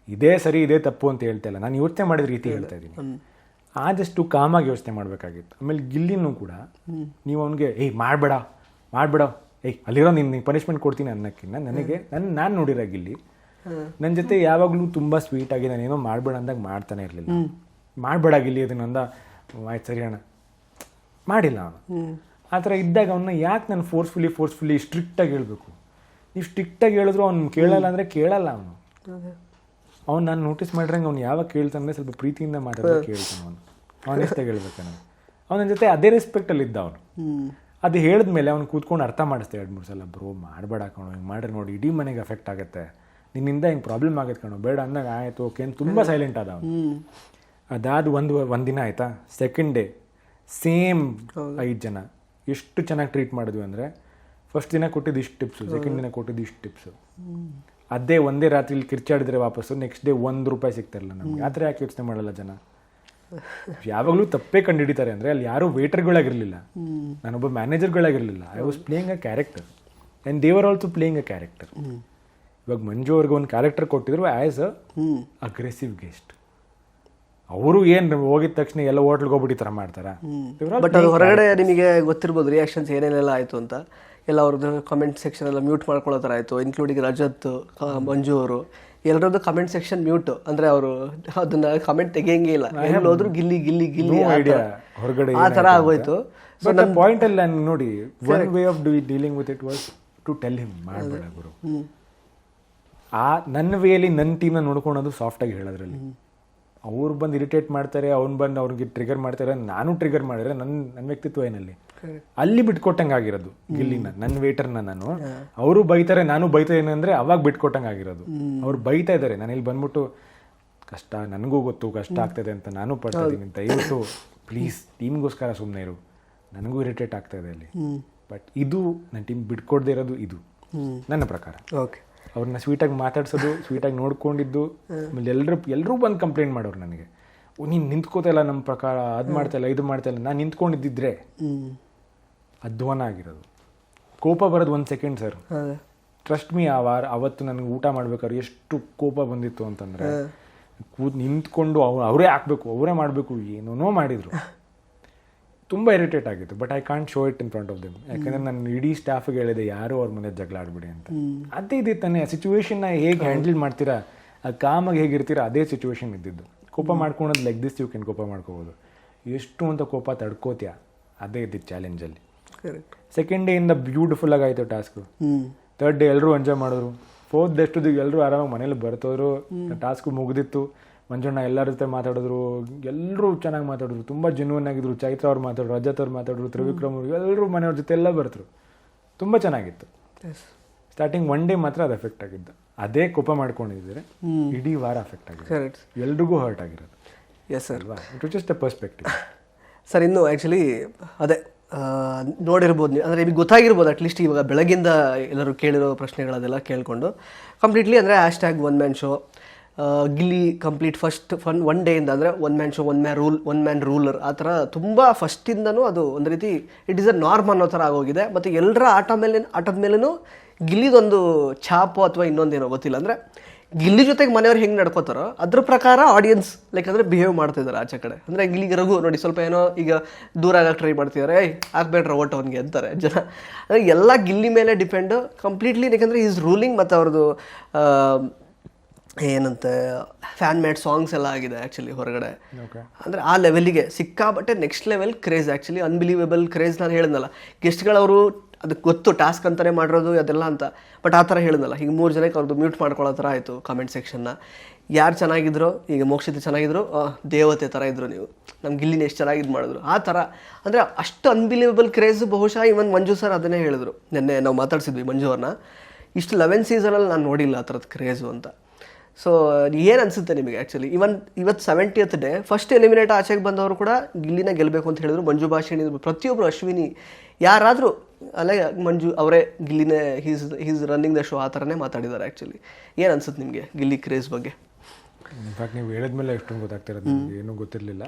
ಇದೇ ಸರಿ ಇದೇ ತಪ್ಪು ಅಂತ ಹೇಳ್ತಾ ಇಲ್ಲ, ನಾನು ಯೋಚನೆ ಮಾಡಿದ ರೀತಿ ಹೇಳ್ತಾ ಇದ್ದೀನಿ. ಆದಷ್ಟು ಕಾಮಾಗಿ ಯೋಚನೆ ಮಾಡಬೇಕಾಗಿತ್ತು. ಆಮೇಲೆ ಗಿಲ್ಲಿನೂ ಕೂಡ ನೀವು ಅವನಿಗೆ ಮಾಡಬೇಡ ಅಲ್ಲಿರೋ ನಿನ್ನ ಪನಿಷ್ಮೆಂಟ್ ಕೊಡ್ತೀನಿ ಅನ್ನೋಕ್ಕಿಂತ ನನಗೆ ನಾನು ನೋಡಿರೋ ಗಿಲ್ಲಿ ನನ್ನ ಜೊತೆ ಯಾವಾಗಲೂ ತುಂಬ ಸ್ವೀಟಾಗಿ ನಾನೇನೋ ಮಾಡಬೇಡ ಅಂದಾಗ ಮಾಡ್ತಾನೆ ಇರಲಿಲ್ಲ. ಮಾಡಬೇಡ ಗಿಲ್ಲಿ ಅದನ್ನ ಅಂದ, ಆಯ್ತು ಸರಿ ಅಣ್ಣ, ಮಾಡಿಲ್ಲ ಅವನು. ಆ ಥರ ಇದ್ದಾಗ ಅವನ್ನ ಯಾಕೆ ನಾನು ಫೋರ್ಸ್ಫುಲಿ ಸ್ಟ್ರಿಕ್ಟಾಗಿ ಹೇಳಬೇಕು? ನೀವು ಸ್ಟ್ರಿಕ್ಟಾಗಿ ಹೇಳಿದ್ರು ಅವ್ನು ಕೇಳಲ್ಲ ಅಂದರೆ ಕೇಳಲ್ಲ. ಅವ್ನು ನಾನು ನೋಟಿಸ್ ಮಾಡಿರಂಗೆ ಅವ್ನು ಯಾವಾಗ ಕೇಳ್ತಾನೆ ಸ್ವಲ್ಪ ಪ್ರೀತಿಯಿಂದ ಮಾತಾಡೋದು ಕೇಳ್ತಾನೆ. ಅವನು ಆನೆಸ್ಟಾಗಿ ಹೇಳ್ಬೇಕು. ಅವನ ಜೊತೆ ಅದೇ ರೆಸ್ಪೆಕ್ಟಲ್ಲಿ ಇದ್ದ ಅವನು. ಅದು ಹೇಳಿದ್ಮೇಲೆ ಅವ್ನು ಕೂತ್ಕೊಂಡು ಅರ್ಥ ಮಾಡಿಸ್ದೆ 2-3 ಸಲ, ಬ್ರೋ ಮಾಡಬೇಡ ಕಣೋ, ಹಿಂಗೆ ಮಾಡ್ರೆ ನೋಡಿ ಇಡೀ ಮನೆಗೆ ಎಫೆಕ್ಟ್ ಆಗುತ್ತೆ, ನಿನ್ನಿಂದ ಹಿಂಗೆ ಪ್ರಾಬ್ಲಮ್ ಆಗುತ್ತೆ ಕಣೋ, ಬೇಡ ಅಂದಾಗ ಆಯಿತು ಓಕೆ ಅಂತ ತುಂಬ ಸೈಲೆಂಟ್ ಆದ ಅವನು. ಅದಾದ ಒಂದು ದಿನ ಆಯಿತಾ, ಸೆಕೆಂಡ್ ಡೇ ಸೇಮ್ 5 ಜನ ಎಷ್ಟು ಚೆನ್ನಾಗಿ ಟ್ರೀಟ್ ಮಾಡಿದ್ವಿ ಅಂದರೆ, ಫಸ್ಟ್ ದಿನ ಕೊಟ್ಟಿದ್ದು ಇಷ್ಟು ಟಿಪ್ಸು, ಸೆಕೆಂಡ್ ದಿನ ಕೊಟ್ಟಿದ್ದು ಇಷ್ಟು ಟಿಪ್ಸು. ಅದೇ ಒಂದೇ ರಾತ್ರಿಲಿ ಕಿರ್ಚಾಡಿದ್ರೆ ವಾಪಸ್ಸು ನೆಕ್ಸ್ಟ್ ಡೇ ₹1 ಸಿಗ್ತಾರಲ್ಲ ನಮ್ಗೆ. ಆ ಥರ ಯಾಕೆ ಯೋಚನೆ ಮಾಡಲ್ಲ ಜನ? ಯಾವಾಗಲೂ ತಪ್ಪೇ ಕಂಡು ಹಿಡಿತಾರೆ ಅಂದರೆ ಅಲ್ಲಿ ಯಾರೂ ವೇಟರ್ಗಳಾಗಿರಲಿಲ್ಲ, ನಾನೊಬ್ಬ ಮ್ಯಾನೇಜರ್ಗಳಾಗಿರಲಿಲ್ಲ. I was playing a character and they were also playing a character. ಇವಾಗ ಮಂಜು ಅವ್ರಿಗೆ ಒಂದು ಕ್ಯಾರೆಕ್ಟರ್ ಕೊಟ್ಟಿದ್ರು ಆ್ಯಸ್ ಅ ಅಗ್ರೆಸಿವ್ ಗೆಸ್ಟ್. ಅವರು ಏನು ಹೋಗಿದ ತಕ್ಷಣ ಎಲ್ಲ ಹೋಟ್ಲ್ಗೆ ಹೋಗ್ಬಿಟ್ಟು ಈ ಥರ ಮಾಡ್ತಾರ. ಬಟ್ ಅದು ಹೊರಗಡೆ ನಿಮಗೆ ಗೊತ್ತಿರ್ಬೋದು ರಿಯಾಕ್ಷನ್ಸ್ ಏನೇನೆಲ್ಲ ಆಯಿತು ಅಂತ. ಎಲ್ಲ ಅವ್ರದ್ದು ಕಮೆಂಟ್ ಸೆಕ್ಷನ್ ಎಲ್ಲ ಮ್ಯೂಟ್ ಮಾಡ್ಕೊಳ್ಳೋ ಥರ ಆಯಿತು, ಇನ್ಕ್ಲೂಡಿಂಗ್ ರಜತ್, ಮಂಜು ಅವರು ಎಲ್ಲರದ್ದು ಕಮೆಂಟ್ ಸೆಕ್ಷನ್ ಮ್ಯೂಟ್. ಅಂದರೆ ಅವರು ಅದನ್ನ ಕಮೆಂಟ್ ತೆಗಿಯಂಗೇ ಇಲ್ಲ, ಎಲ್ಲೋದ್ರು ಗಿಲ್ಲಿ ಗಿಲ್ಲಿ ಗಿಲ್ಲಿ ಹೊರಗಡೆ ಆ ಥರ ಆಗೋಯ್ತು. ಬಟ್ ಪಾಯಿಂಟ್ ಅಲ್ಲಿ ನಾನು ನೋಡಿ, one way of dealing with it was to tell him ಮಾಡಬೇಡ ಗುರು. ಆ ನನ್ನ ವೇಯಲ್ಲಿ ನನ್ನ ಟೀಮ್ನ ನೋಡ್ಕೊಳೋದು ಸಾಫ್ಟಾಗಿ ಹೇಳೋದ್ರಲ್ಲಿ. ಅವ್ರು ಬಂದು ಇರಿಟೇಟ್ ಮಾಡ್ತಾರೆ, ಅವ್ನು ಬಂದು ಅವ್ರಿಗೆ ಟ್ರಿಗರ್ ಮಾಡ್ತಾರೆ, ನಾನು ಟ್ರಿಗರ್ ಮಾಡಿದ್ರೆ ನನ್ನ ವ್ಯಕ್ತಿತ್ವ ಏನಲ್ಲಿ ಅಲ್ಲಿ ಬಿಟ್ಕೊಟ್ಟಂಗೆ ಆಗಿರೋದು. ಗಿಲ್ಲಿನ ನನ್ನ ವೇಟರ್ನ ನಾನು, ಅವರು ಬೈತಾರೆ ನಾನು ಬೈತಾ ಏನಂದ್ರೆ ಅವಾಗ ಬಿಟ್ಕೊಟ್ಟಂಗೆ ಆಗಿರೋದು. ಅವ್ರು ಬೈತಾ ಇದ್ದಾರೆ, ನಾನು ಇಲ್ಲಿ ಬಂದ್ಬಿಟ್ಟು ಕಷ್ಟ ನನಗೂ ಗೊತ್ತು ಕಷ್ಟ ಆಗ್ತದೆ ಅಂತ ನಾನು ಪಡ್ತಾ ಇದ್ದೀನಿ ಅಂತ. ಇವತ್ತು ಪ್ಲೀಸ್ ಟೀಮ್ಗೋಸ್ಕರ ಸುಮ್ಮನೆ ಇರು, ನನಗೂ ಇರಿಟೇಟ್ ಆಗ್ತಾ ಇದೆ ಅಲ್ಲಿ. ಬಟ್ ಇದು ನನ್ನ ಟೀಮ್ ಬಿಟ್ಕೊಡ್ದೇ ಇರೋದು ಇದು ನನ್ನ ಪ್ರಕಾರ. ಓಕೆ, ಅವ್ರನ್ನ ಸ್ವೀಟಾಗಿ ಮಾತಾಡ್ಸೋದು, ಸ್ವೀಟಾಗಿ ನೋಡ್ಕೊಂಡಿದ್ದು. ಆಮೇಲೆ ಎಲ್ಲರೂ ಬಂದು ಕಂಪ್ಲೇಂಟ್ ಮಾಡೋರು ನನಗೆ, ನೀನು ನಿಂತ್ಕೋತಾ ಇಲ್ಲ ನಮ್ಮ ಪ್ರಕಾರ, ಅದು ಮಾಡ್ತಾ ಇಲ್ಲ ಇದು ಮಾಡ್ತಾ ಇಲ್ಲ. ನಾನು ನಿಂತ್ಕೊಂಡಿದ್ದಿದ್ರೆ ಅಧ್ವಾನ ಆಗಿರೋದು. ಕೋಪ ಬರೋದು 1 ಸೆಕೆಂಡ್ ಸರ್, ಟ್ರಸ್ಟ್ ಮೀ. ಅವತ್ತು ನನಗೆ ಊಟ ಮಾಡ್ಬೇಕಾದ್ರೆ ಎಷ್ಟು ಕೋಪ ಬಂದಿತ್ತು ಅಂತಂದರೆ, ನಿಂತ್ಕೊಂಡು ಅವರೇ ಹಾಕ್ಬೇಕು ಅವರೇ ಮಾಡಬೇಕು ಏನೇನೋ ಮಾಡಿದರು. ತುಂಬ ಇರಿಟೇಟ್ ಆಗಿತ್ತು. But I can't show it in front of them. ಯಾಕಂದರೆ ನಾನು ಇಡೀ ಸ್ಟಾಫ್ಗೆ ಹೇಳಿದೆ ಯಾರು ಅವ್ರ ಮನೆ ಜಗಳ ಆಡ್ಬಿಡಿ ಅಂತ. ಅದೇ ಇದೆ ತಾನೇ ಸಿಚುವೇಶನ್ನ ಹೇಗೆ ಹ್ಯಾಂಡಲ್ ಮಾಡ್ತೀರಾ, ಅದು ಕಾಮಾಗಿ ಹೇಗಿರ್ತೀರಾ ಅದೇ ಸಿಚುವೇಶನ್ ಇದ್ದಿದ್ದು. ಕೋಪ ಮಾಡ್ಕೊಳೋದು ಲೈಕ್ ದಿಸ್ ಯು ಕ್ಯಾನ್ ಕೋಪ ಮಾಡ್ಕೋಬೋದು. ಎಷ್ಟು ಅಂತ ಕೋಪ ತಡ್ಕೋತೀಯ, ಅದೇ ಇದ್ದಿದ್ದು ಚಾಲೆಂಜಲ್ಲಿ. ಸೆಕೆಂಡ್ ಡೇ ಇಂದ ಬ್ಯೂಟಿಫುಲ್ ಆಗಿ ಆಯಿತು ಟಾಸ್ಕು. ಥರ್ಡ್ ಡೇ ಎಲ್ಲರೂ ಎಂಜಾಯ್ ಮಾಡಿದ್ರು. ಫೋರ್ತ್ ಡೇ ಅಷ್ಟೊತ್ತಿಗೆ ಎಲ್ಲರೂ ಆರಾಮಾಗಿ ಮನೇಲಿ ಬರ್ತೋರು. ಟಾಸ್ಕು ಮುಗಿದಿತ್ತು. ಮಂಜಣ್ಣ ಎಲ್ಲರ ಜೊತೆ ಮಾತಾಡಿದ್ರು, ಎಲ್ಲರೂ ಚೆನ್ನಾಗಿ ಮಾತಾಡಿದ್ರು, ತುಂಬ ಜೆನ್ಯೂನ್ ಆಗಿದ್ರು. ಚೈತ್ರ ಅವ್ರು ಮಾತಾಡಿದ್ರು, ರಜತ್ ಅವ್ರು ಮಾತಾಡಿದ್ರು, ತ್ರಿವಿಕ್ರಮ್ ಅವರು ಎಲ್ಲರೂ ಮನೆಯವ್ರ ಜೊತೆ ಎಲ್ಲ ಬರ್ತರು. ತುಂಬ ಚೆನ್ನಾಗಿತ್ತು. ಸ್ಟಾರ್ಟಿಂಗ್ 1 ಡೇ ಮಾತ್ರ ಅದು ಎಫೆಕ್ಟ್ ಆಗಿದ್ದು. ಅದೇ ಕೋಪ ಮಾಡ್ಕೊಂಡಿದ್ರೆ ಇಡೀ ವಾರ ಅಫೆಕ್ಟ್ ಆಗಿದೆ, ಎಲ್ರಿಗೂ ಹರ್ಟ್ ಆಗಿರೋದು. Yes sir, it was just a perspective. Sir, ಇನ್ನು ಆ್ಯಕ್ಚುಲಿ ಅದೇ ನೋಡಿರ್ಬೋದು ನೀವು, ಅಂದರೆ ನಿಮಗೆ ಗೊತ್ತಾಗಿರ್ಬೋದು ಅಟ್ಲೀಸ್ಟ್ ಇವಾಗ ಬೆಳಗಿಂದ ಎಲ್ಲರೂ ಕೇಳಿರೋ ಪ್ರಶ್ನೆಗಳದೆಲ್ಲ ಕೇಳಿಕೊಂಡು ಕಂಪ್ಲೀಟ್ಲಿ. ಅಂದರೆ hashtag 1 man show, Gilli complete first 1 ಡೇಯಿಂದ ಅಂದರೆ 1 ಮ್ಯಾನ್ ಶೋ, 1 ಮ್ಯಾನ್ ರೂಲರ್ ಆ ಥರ ತುಂಬ ಫಸ್ಟಿಂದನೂ ಅದು ಒಂದು ರೀತಿ ಇಟ್ ಈಸ್ ಅ ನಾರ್ಮ್ ಅನ್ನೋ ಥರ ಆಗೋಗಿದೆ. ಮತ್ತು ಎಲ್ಲರ ಆಟದ ಮೇಲೂ ಗಿಲ್ಲಿದೊಂದು ಛಾಪು ಅಥವಾ ಇನ್ನೊಂದೇನೋ ಗೊತ್ತಿಲ್ಲ. ಅಂದರೆ ಗಿಲ್ಲಿ ಜೊತೆಗೆ ಮನೆಯವ್ರು ಹೆಂಗೆ ನಡ್ಕೋತಾರೋ ಅದ್ರ ಪ್ರಕಾರ ಆಡಿಯನ್ಸ್ ಲೈಕ್ ಅಂದರೆ ಬಿಹೇವ್ ಮಾಡ್ತಿದ್ದಾರೆ ಆಚೆ ಕಡೆ. ಅಂದರೆ ಗಿಲ್ಲಿಗೆ ರಘು ನೋಡಿ ಸ್ವಲ್ಪ ಏನೋ ಈಗ ದೂರ ಆಗಕ್ಕೆ ಟ್ರೈ ಮಾಡ್ತಿದ್ದಾರೆ, ಆಗ್ಬೇಡ್ರ ಓಟ್ ಅವನಿಗೆ ಅಂತಾರೆ ಜನ. ಅಂದರೆ ಎಲ್ಲ ಗಿಲ್ಲಿ ಮೇಲೆ ಡಿಪೆಂಡು ಕಂಪ್ಲೀಟ್ಲಿ. ಯಾಕಂದರೆ ಈಸ್ ರೂಲಿಂಗ್. ಮತ್ತು ಅವ್ರದ್ದು ಏನಂತೆ ಫ್ಯಾನ್ ಮೇಡ್ ಸಾಂಗ್ಸ್ ಎಲ್ಲ ಆಗಿದೆ ಆ್ಯಕ್ಚುಲಿ ಹೊರಗಡೆ. ಅಂದರೆ ಆ ಲೆವೆಲಿಗೆ ಸಿಕ್ಕಾಬಟ್ಟೆ next level craze, actually unbelievable craze. ನಾನು ಹೇಳಿದ್ನಲ್ಲ, ಗೆಸ್ಟ್ಗಳವರು ಅದಕ್ಕೆ ಗೊತ್ತು ಟಾಸ್ಕ್ ಅಂತಲೇ ಮಾಡಿರೋದು ಅದೆಲ್ಲ ಅಂತ. ಬಟ್ ಆ ಥರ ಹೇಳಿದ್ನಲ್ಲ, ಈಗ 3 ಜನಕ್ಕೆ ಅವ್ರದ್ದು ಮ್ಯೂಟ್ ಮಾಡ್ಕೊಳ್ಳೋ ಥರ ಆಯಿತು ಕಮೆಂಟ್ ಸೆಕ್ಷನ್ನ. ಯಾರು ಚೆನ್ನಾಗಿದ್ರು, ಈಗ ಮೋಕ್ಷಿತ ಚೆನ್ನಾಗಿದ್ರು, ದೇವತೆ ಥರ ಇದ್ದರು ನೀವು, ನಮ್ಮ ಗಿಲ್ಲಿನ ಎಷ್ಟು ಚೆನ್ನಾಗಿ ಇದು ಮಾಡಿದ್ರು ಆ ಥರ. ಅಂದರೆ ಅಷ್ಟು ಅನ್ಬಿಲೀವೇಬಲ್ ಕ್ರೇಜ್. ಬಹುಶಃ ಇವನ್ ಮಂಜು ಸರ್ ಅದನ್ನೇ ಹೇಳಿದ್ರು, ನಿನ್ನೆ ನಾವು ಮಾತಾಡ್ಸಿದ್ವಿ ಮಂಜು ಅವ್ರನ್ನ, ಇಷ್ಟು 11 ಸೀಸನಲ್ಲಿ ನಾನು ನೋಡಿಲ್ಲ ಆ ಥರದ್ದು ಕ್ರೇಜು ಅಂತ. ಸೊ ಏನು ಅನಿಸುತ್ತೆ ನಿಮಗೆ ಆ್ಯಕ್ಚುಲಿ? ಇವತ್ತು 70th ಡೇ ಫಸ್ಟ್ ಎಲಿಮಿನೇಟ್ ಆಚೆಗೆ ಬಂದವರು ಕೂಡ ಗಿಲ್ಲಿನ ಗೆಲ್ಲಬೇಕು ಅಂತ ಹೇಳಿದ್ರು. ಮಂಜು ಭಾಷಿಣಿ, ಪ್ರತಿಯೊಬ್ಬರು, ಅಶ್ವಿನಿ, ಯಾರಾದರೂ ಅಲ್ಲೇ ಮಂಜು ಅವರೇ ಗಿಲ್ಲಿನೇ ಹೀಸ್ ರನ್ನಿಂಗ್ ದ ಶೋ ಆ ಥರನೇ ಮಾತಾಡಿದ್ದಾರೆ ಆ್ಯಕ್ಚುಲಿ. ಏನು ಅನ್ಸುತ್ತೆ ನಿಮಗೆ ಗಿಲ್ಲಿ ಕ್ರೇಜ್ ಬಗ್ಗೆ? ಇನ್ಫ್ಯಾಕ್ಟ್ ನೀವು ಹೇಳಿದ್ಮೇಲೆ ಎಷ್ಟೊಂದು ಗೊತ್ತಾಗ್ತಿರೋದು, ನನಗೆ ಏನೂ ಗೊತ್ತಿರಲಿಲ್ಲ.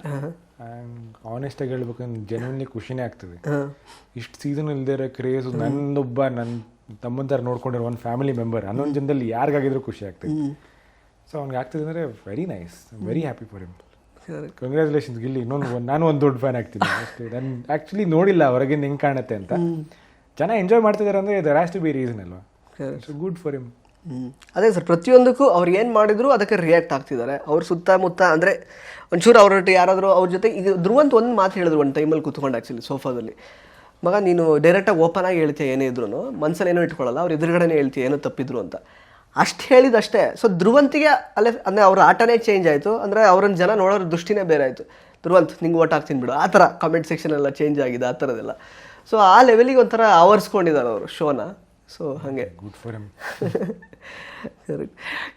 ಆನೆಸ್ಟಾಗಿ ಹೇಳ್ಬೇಕಂದ್ರೆ ಜೆನ್ಯೂನ್ಲಿ ಖುಷಿನೇ ಆಗ್ತದೆ. ಇಷ್ಟು ಸೀಸನ್ ಇಲ್ಲದೆ ಇರೋ ಕ್ರೇಜು ನನ್ನ ತಮ್ಮನ ಥರ ನೋಡ್ಕೊಂಡಿರೋ ಒಂದು ಫ್ಯಾಮಿಲಿ ಮೆಂಬರ್ 11 ಜನದಲ್ಲಿ ಯಾರಿಗಾಗಿದ್ರು ಖುಷಿ ಆಗ್ತದೆ. ಸೊ ಅವ್ನಿಗೆ ಆಗ್ತದೆ ಅಂದರೆ very nice, very happy for him. Congratulations Gilli. ನಾನು ಒಂದು ದೊಡ್ಡ ಫ್ಯಾನ್ ಆಗ್ತೀನಿ ಅಷ್ಟೇ. ನಾನು ಆ್ಯಕ್ಚುಲಿ ನೋಡಿಲ್ಲ ಹೊರಗಿಂದ ಹೆಂಗೆ ಕಾಣುತ್ತೆ ಅಂತ. ಚೆನ್ನಾಗಿ ಎಂಜಾಯ್ ಮಾಡ್ತಿದ್ದಾರೆ ಅಂದರೆ there has to be reason ಅಲ್ವಾ. So good for him. ಅದೇ ಸರ್, ಪ್ರತಿಯೊಂದಕ್ಕೂ ಅವ್ರು ಏನು ಮಾಡಿದ್ರು ಅದಕ್ಕೆ ರಿಯಾಕ್ಟ್ ಆಗ್ತಿದ್ದಾರೆ. ಅವ್ರ ಸುತ್ತಮುತ್ತ ಅಂದರೆ ಒಂಚೂರು ಅವ್ರೊಟ್ಟು ಯಾರಾದರೂ ಅವ್ರ ಜೊತೆ ಈಗ ಧ್ರುವಂತ ಒಂದು ಮಾತು ಹೇಳಿದ್ರು ಒಂದು ಟೈಮಲ್ಲಿ ಕೂತ್ಕೊಂಡು ಆ್ಯಕ್ಚುಲಿ ಸೋಫಾದಲ್ಲಿ, ಮಗ ನೀನು ಡೈರೆಕ್ಟಾಗಿ ಓಪನ್ ಆಗಿ ಹೇಳ್ತೀಯ ಏನೇ ಇದ್ರು, ಮನಸ್ಸಲ್ಲಿ ಏನೋ ಇಟ್ಕೊಳ್ಳಲ್ಲ, ಅವ್ರು ಎದುರುಗಡೆನೇ ಹೇಳ್ತೀಯ ಏನೋ ತಪ್ಪಿದ್ರು ಅಂತ. ಅಷ್ಟು ಹೇಳಿದಷ್ಟೇ. ಸೊ ಧ್ರುವಂತಿಗೆ ಅಲ್ಲೇ ಅಂದರೆ ಅವ್ರ ಆಟನೇ ಚೇಂಜ್ ಆಯಿತು. ಅಂದರೆ ಅವ್ರನ್ನ ಜನ ನೋಡೋರ ದೃಷ್ಟಿನೇ ಬೇರೆ ಆಯಿತು. ಧ್ರುವಂತ್ ನಿಂಗೆ ಓಟ್ ಹಾಕ್ತೀನಿ ಬಿಡು ಆ ಥರ ಕಮೆಂಟ್ ಸೆಕ್ಷನ್ ಎಲ್ಲ ಚೇಂಜ್ ಆಗಿದೆ, ಆ ಥರದ್ದೆಲ್ಲ. ಸೊ ಆ ಲೆವೆಲಿಗೆ ಒಂಥರ ಆವರಿಸ್ಕೊಂಡಿದ್ದಾರೆ ಅವರು ಶೋನ. ಸೊ ಹಾಗೆ ಗುಡ್ ಫಾರ್ ಹಿಮ್. ಸರಿ,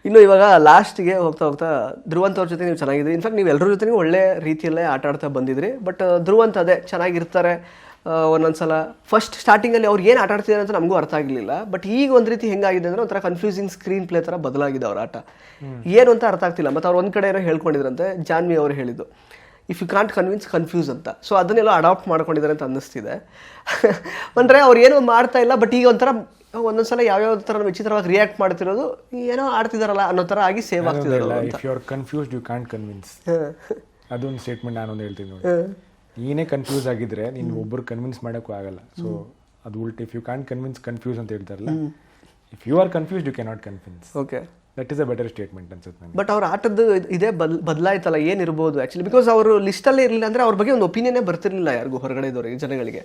ಇನ್ನು ಇವಾಗ ಲಾಸ್ಟಿಗೆ ಹೋಗ್ತಾ ಹೋಗ್ತಾ ಧ್ರುವಂತ್ ಅವ್ರ ಜೊತೆ ನೀವು ಚೆನ್ನಾಗಿದ್ರಿ. ಇನ್ಫ್ಯಾಕ್ಟ್ ನೀವು ಎಲ್ಲರ ಜೊತೆ ಒಳ್ಳೆ ರೀತಿಯಲ್ಲೇ ಆಟ ಆಡ್ತಾ ಬಂದಿದ್ರಿ. ಬಟ್ ಧ್ರುವಂತ್ ಅದೇ ಚೆನ್ನಾಗಿರ್ತಾರೆ. ಒಂದೊಂದ್ಸಲ ಫಸ್ಟ್ ಸ್ಟಾರ್ಟಿಂಗಲ್ಲಿ ಅವ್ರು ಏನು ಆಟ ಆಡ್ತಿದ್ದಾರೆ ಅಂತ ನಮಗೂ ಅರ್ಥ ಆಗಲಿಲ್ಲ. ಬಟ್ ಈಗ ಒಂದು ರೀತಿ ಹೆಂಗಾಗಿದೆ ಅಂದರೆ ಒಂಥರ ಕನ್ಫ್ಯೂಸಿಂಗ್ ಸ್ಕ್ರೀನ್ ಪ್ಲೇ ಥರ ಬದಲಾಗಿದೆ ಅವ್ರ ಆಟ. ಏನು ಅಂತ ಅರ್ಥ ಆಗ್ತಿಲ್ಲ. ಮತ್ತು ಅವ್ರು ಒಂದು ಕಡೆ ಏನೋ ಹೇಳ್ಕೊಂಡಿದ್ರಂತೆ, ಜಾನ್ವಿ ಅವರು ಹೇಳಿದ್ದು, ಇಫ್ ಯು ಕಾಂಟ್ ಕನ್ಫ್ಯೂಸ್ ಅಂತ. ಸೊ ಅದನ್ನೆಲ್ಲ ಅಡಾಪ್ಟ್ ಮಾಡ್ಕೊಂಡಿದ್ದಾರೆ ಅಂತ ಅನ್ನಿಸ್ತಿದೆ. ಅಂದರೆ ಅವ್ರು ಏನೋ ಮಾಡ್ತಾ ಇಲ್ಲ, ಬಟ್ ಈಗ ಒಂಥರ ಒಂದೊಂದ್ಸಲ ಯಾವ್ಯಾವ ಥರ ವಿಚಿತ್ರವಾಗಿ ರಿಯಾಕ್ಟ್ ಮಾಡ್ತಿರೋದು, ಏನೋ ಆಡ್ತಿದಾರಲ್ಲ ಅನ್ನೋ ಥರ ಆಗಿ ಸೇವ್ ಆಗ್ತಿದಾರಲ್ಲ. If you are confused you can't convince. ಅದೊಂದು ಸ್ಟೇಟ್ಮೆಂಟ್ ನಾನೊಂದು ಹೇಳ್ತೀನಿ ನೋಡಿ. ನೀನೇ ಕನ್ಫ್ಯೂಸ್ ಆಗಿದ್ರೆ ನೀನು ಒಬ್ಬರು ಕನ್ವಿನ್ಸ್ ಮಾಡೋಕ್ಕೂ ಆಗಲ್ಲ. ಸೊ ಅದು ಉಲ್ಟ್, ಇಫ್ ಯು ಕ್ಯಾನ್ ಕನ್ಫ್ಯೂಸ್ ಅಂತ ಹೇಳ್ತಾರಲ್ಲ, if you are confused you cannot convince. Okay, that is a better statement ಅನ್ಸುತ್ತೆ ನನಗೆ. ಬಟ್ ಅವ್ರ ಆಟದ್ದು ಇದೇ ಬದಲಾಯ್ತಲ್ಲ, ಏನಿರ್ಬೋದು ಆ್ಯಕ್ಚುಲಿ, ಬಿಕಾಸ್ ಅವರು ಲಿಸ್ಟಲ್ಲೇ ಇರಲಿಲ್ಲ ಅಂದರೆ ಅವ್ರ ಬಗ್ಗೆ ಒಂದು ಒಪಿನಿಯನ್ನೇ ಬರ್ತಿರ್ಲಿಲ್ಲ ಯಾರಿಗೂ ಹೊರಗಡೆ ಇದ್ದವ್ರಿಗೆ, ಜನಗಳಿಗೆ.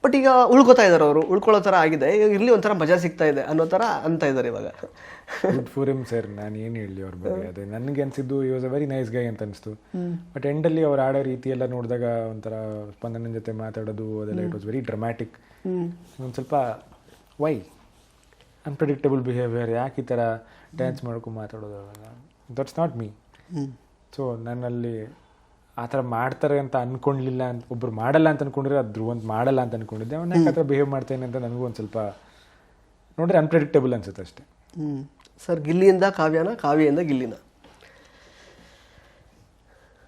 ಬಟ್ ಈಗ ಉಳ್ಕೋತಾ ಇದ್ದಾರೆ, ಅವರು ಉಳ್ಕೊಳ್ಳೋ ಥರ ಆಗಿದೆ, ಇರಲಿ ಒಂಥರ ಮಜಾ ಸಿಗ್ತಾ ಇದೆ ಅನ್ನೋ ಥರ ಅಂತ ಇದ್ದಾರೆ ಇವಾಗ. Good for him sir. ನಾನು ಏನು ಹೇಳಿ ಅವ್ರ ಬಗ್ಗೆ, ಅದೇ ನನಗೆ ಅನಿಸಿದ್ದು ಈ ವಾಸ್ ಅ ವೆರಿ ನೈಸ್ ಗೈ ಅಂತ ಅನಿಸ್ತು. ಬಟ್ ಎಂಡಲ್ಲಿ ಅವ್ರು ಆಡೋ ರೀತಿ ಎಲ್ಲ ನೋಡಿದಾಗ ಒಂಥರ ಸ್ಪಂದನ ಜೊತೆ ಮಾತಾಡೋದು ಅದೆಲ್ಲ ಇಟ್ ವಾಸ್ ವೆರಿ ಡ್ರಮ್ಯಾಟಿಕ್. ಒಂದು ಸ್ವಲ್ಪ ವೈ ಅನ್ಪ್ರೆಡಿಕ್ಟಬಲ್ ಬಿಹೇವಿಯರ್, ಯಾಕೆ ಈ ಥರ ಡ್ಯಾನ್ಸ್ ಮಾಡ್ಕೊಂಡು ಮಾತಾಡೋದು, ದಟ್ಸ್ ನಾಟ್ ಮೀ. ಸೊ ನನ್ನಲ್ಲಿ ಆ ಥರ ಮಾಡ್ತಾರೆ ಅಂತ ಅಂದ್ಕೊಂಡಿಲ್ಲ, ಅಂತ ಒಬ್ಬರು ಮಾಡಲ್ಲ ಅಂತ ಅಂದ್ಕೊಂಡ್ರೆ ಅದು ಒಂದು ಮಾಡಲ್ಲ ಅಂತ ಅಂದ್ಕೊಂಡಿದ್ದೆ. ಅವನ್ನ ಯಾಕೆ ಆ ಥರ ಬಿಹೇವ್ ಮಾಡ್ತೇನೆ ಅಂತ ನನಗೂ ಒಂದು ಸ್ವಲ್ಪ ನೋಡ್ರಿ ಅನ್ಪ್ರೆಡಿಕ್ಟಬಲ್ ಅನ್ಸುತ್ತೆ ಅಷ್ಟೇ. ಸರ್, ಗಿಲ್ಲಿಯಿಂದ ಕಾವ್ಯನ, ಕಾವ್ಯದಿಂದ ಗಿಲ್ಲಿನ?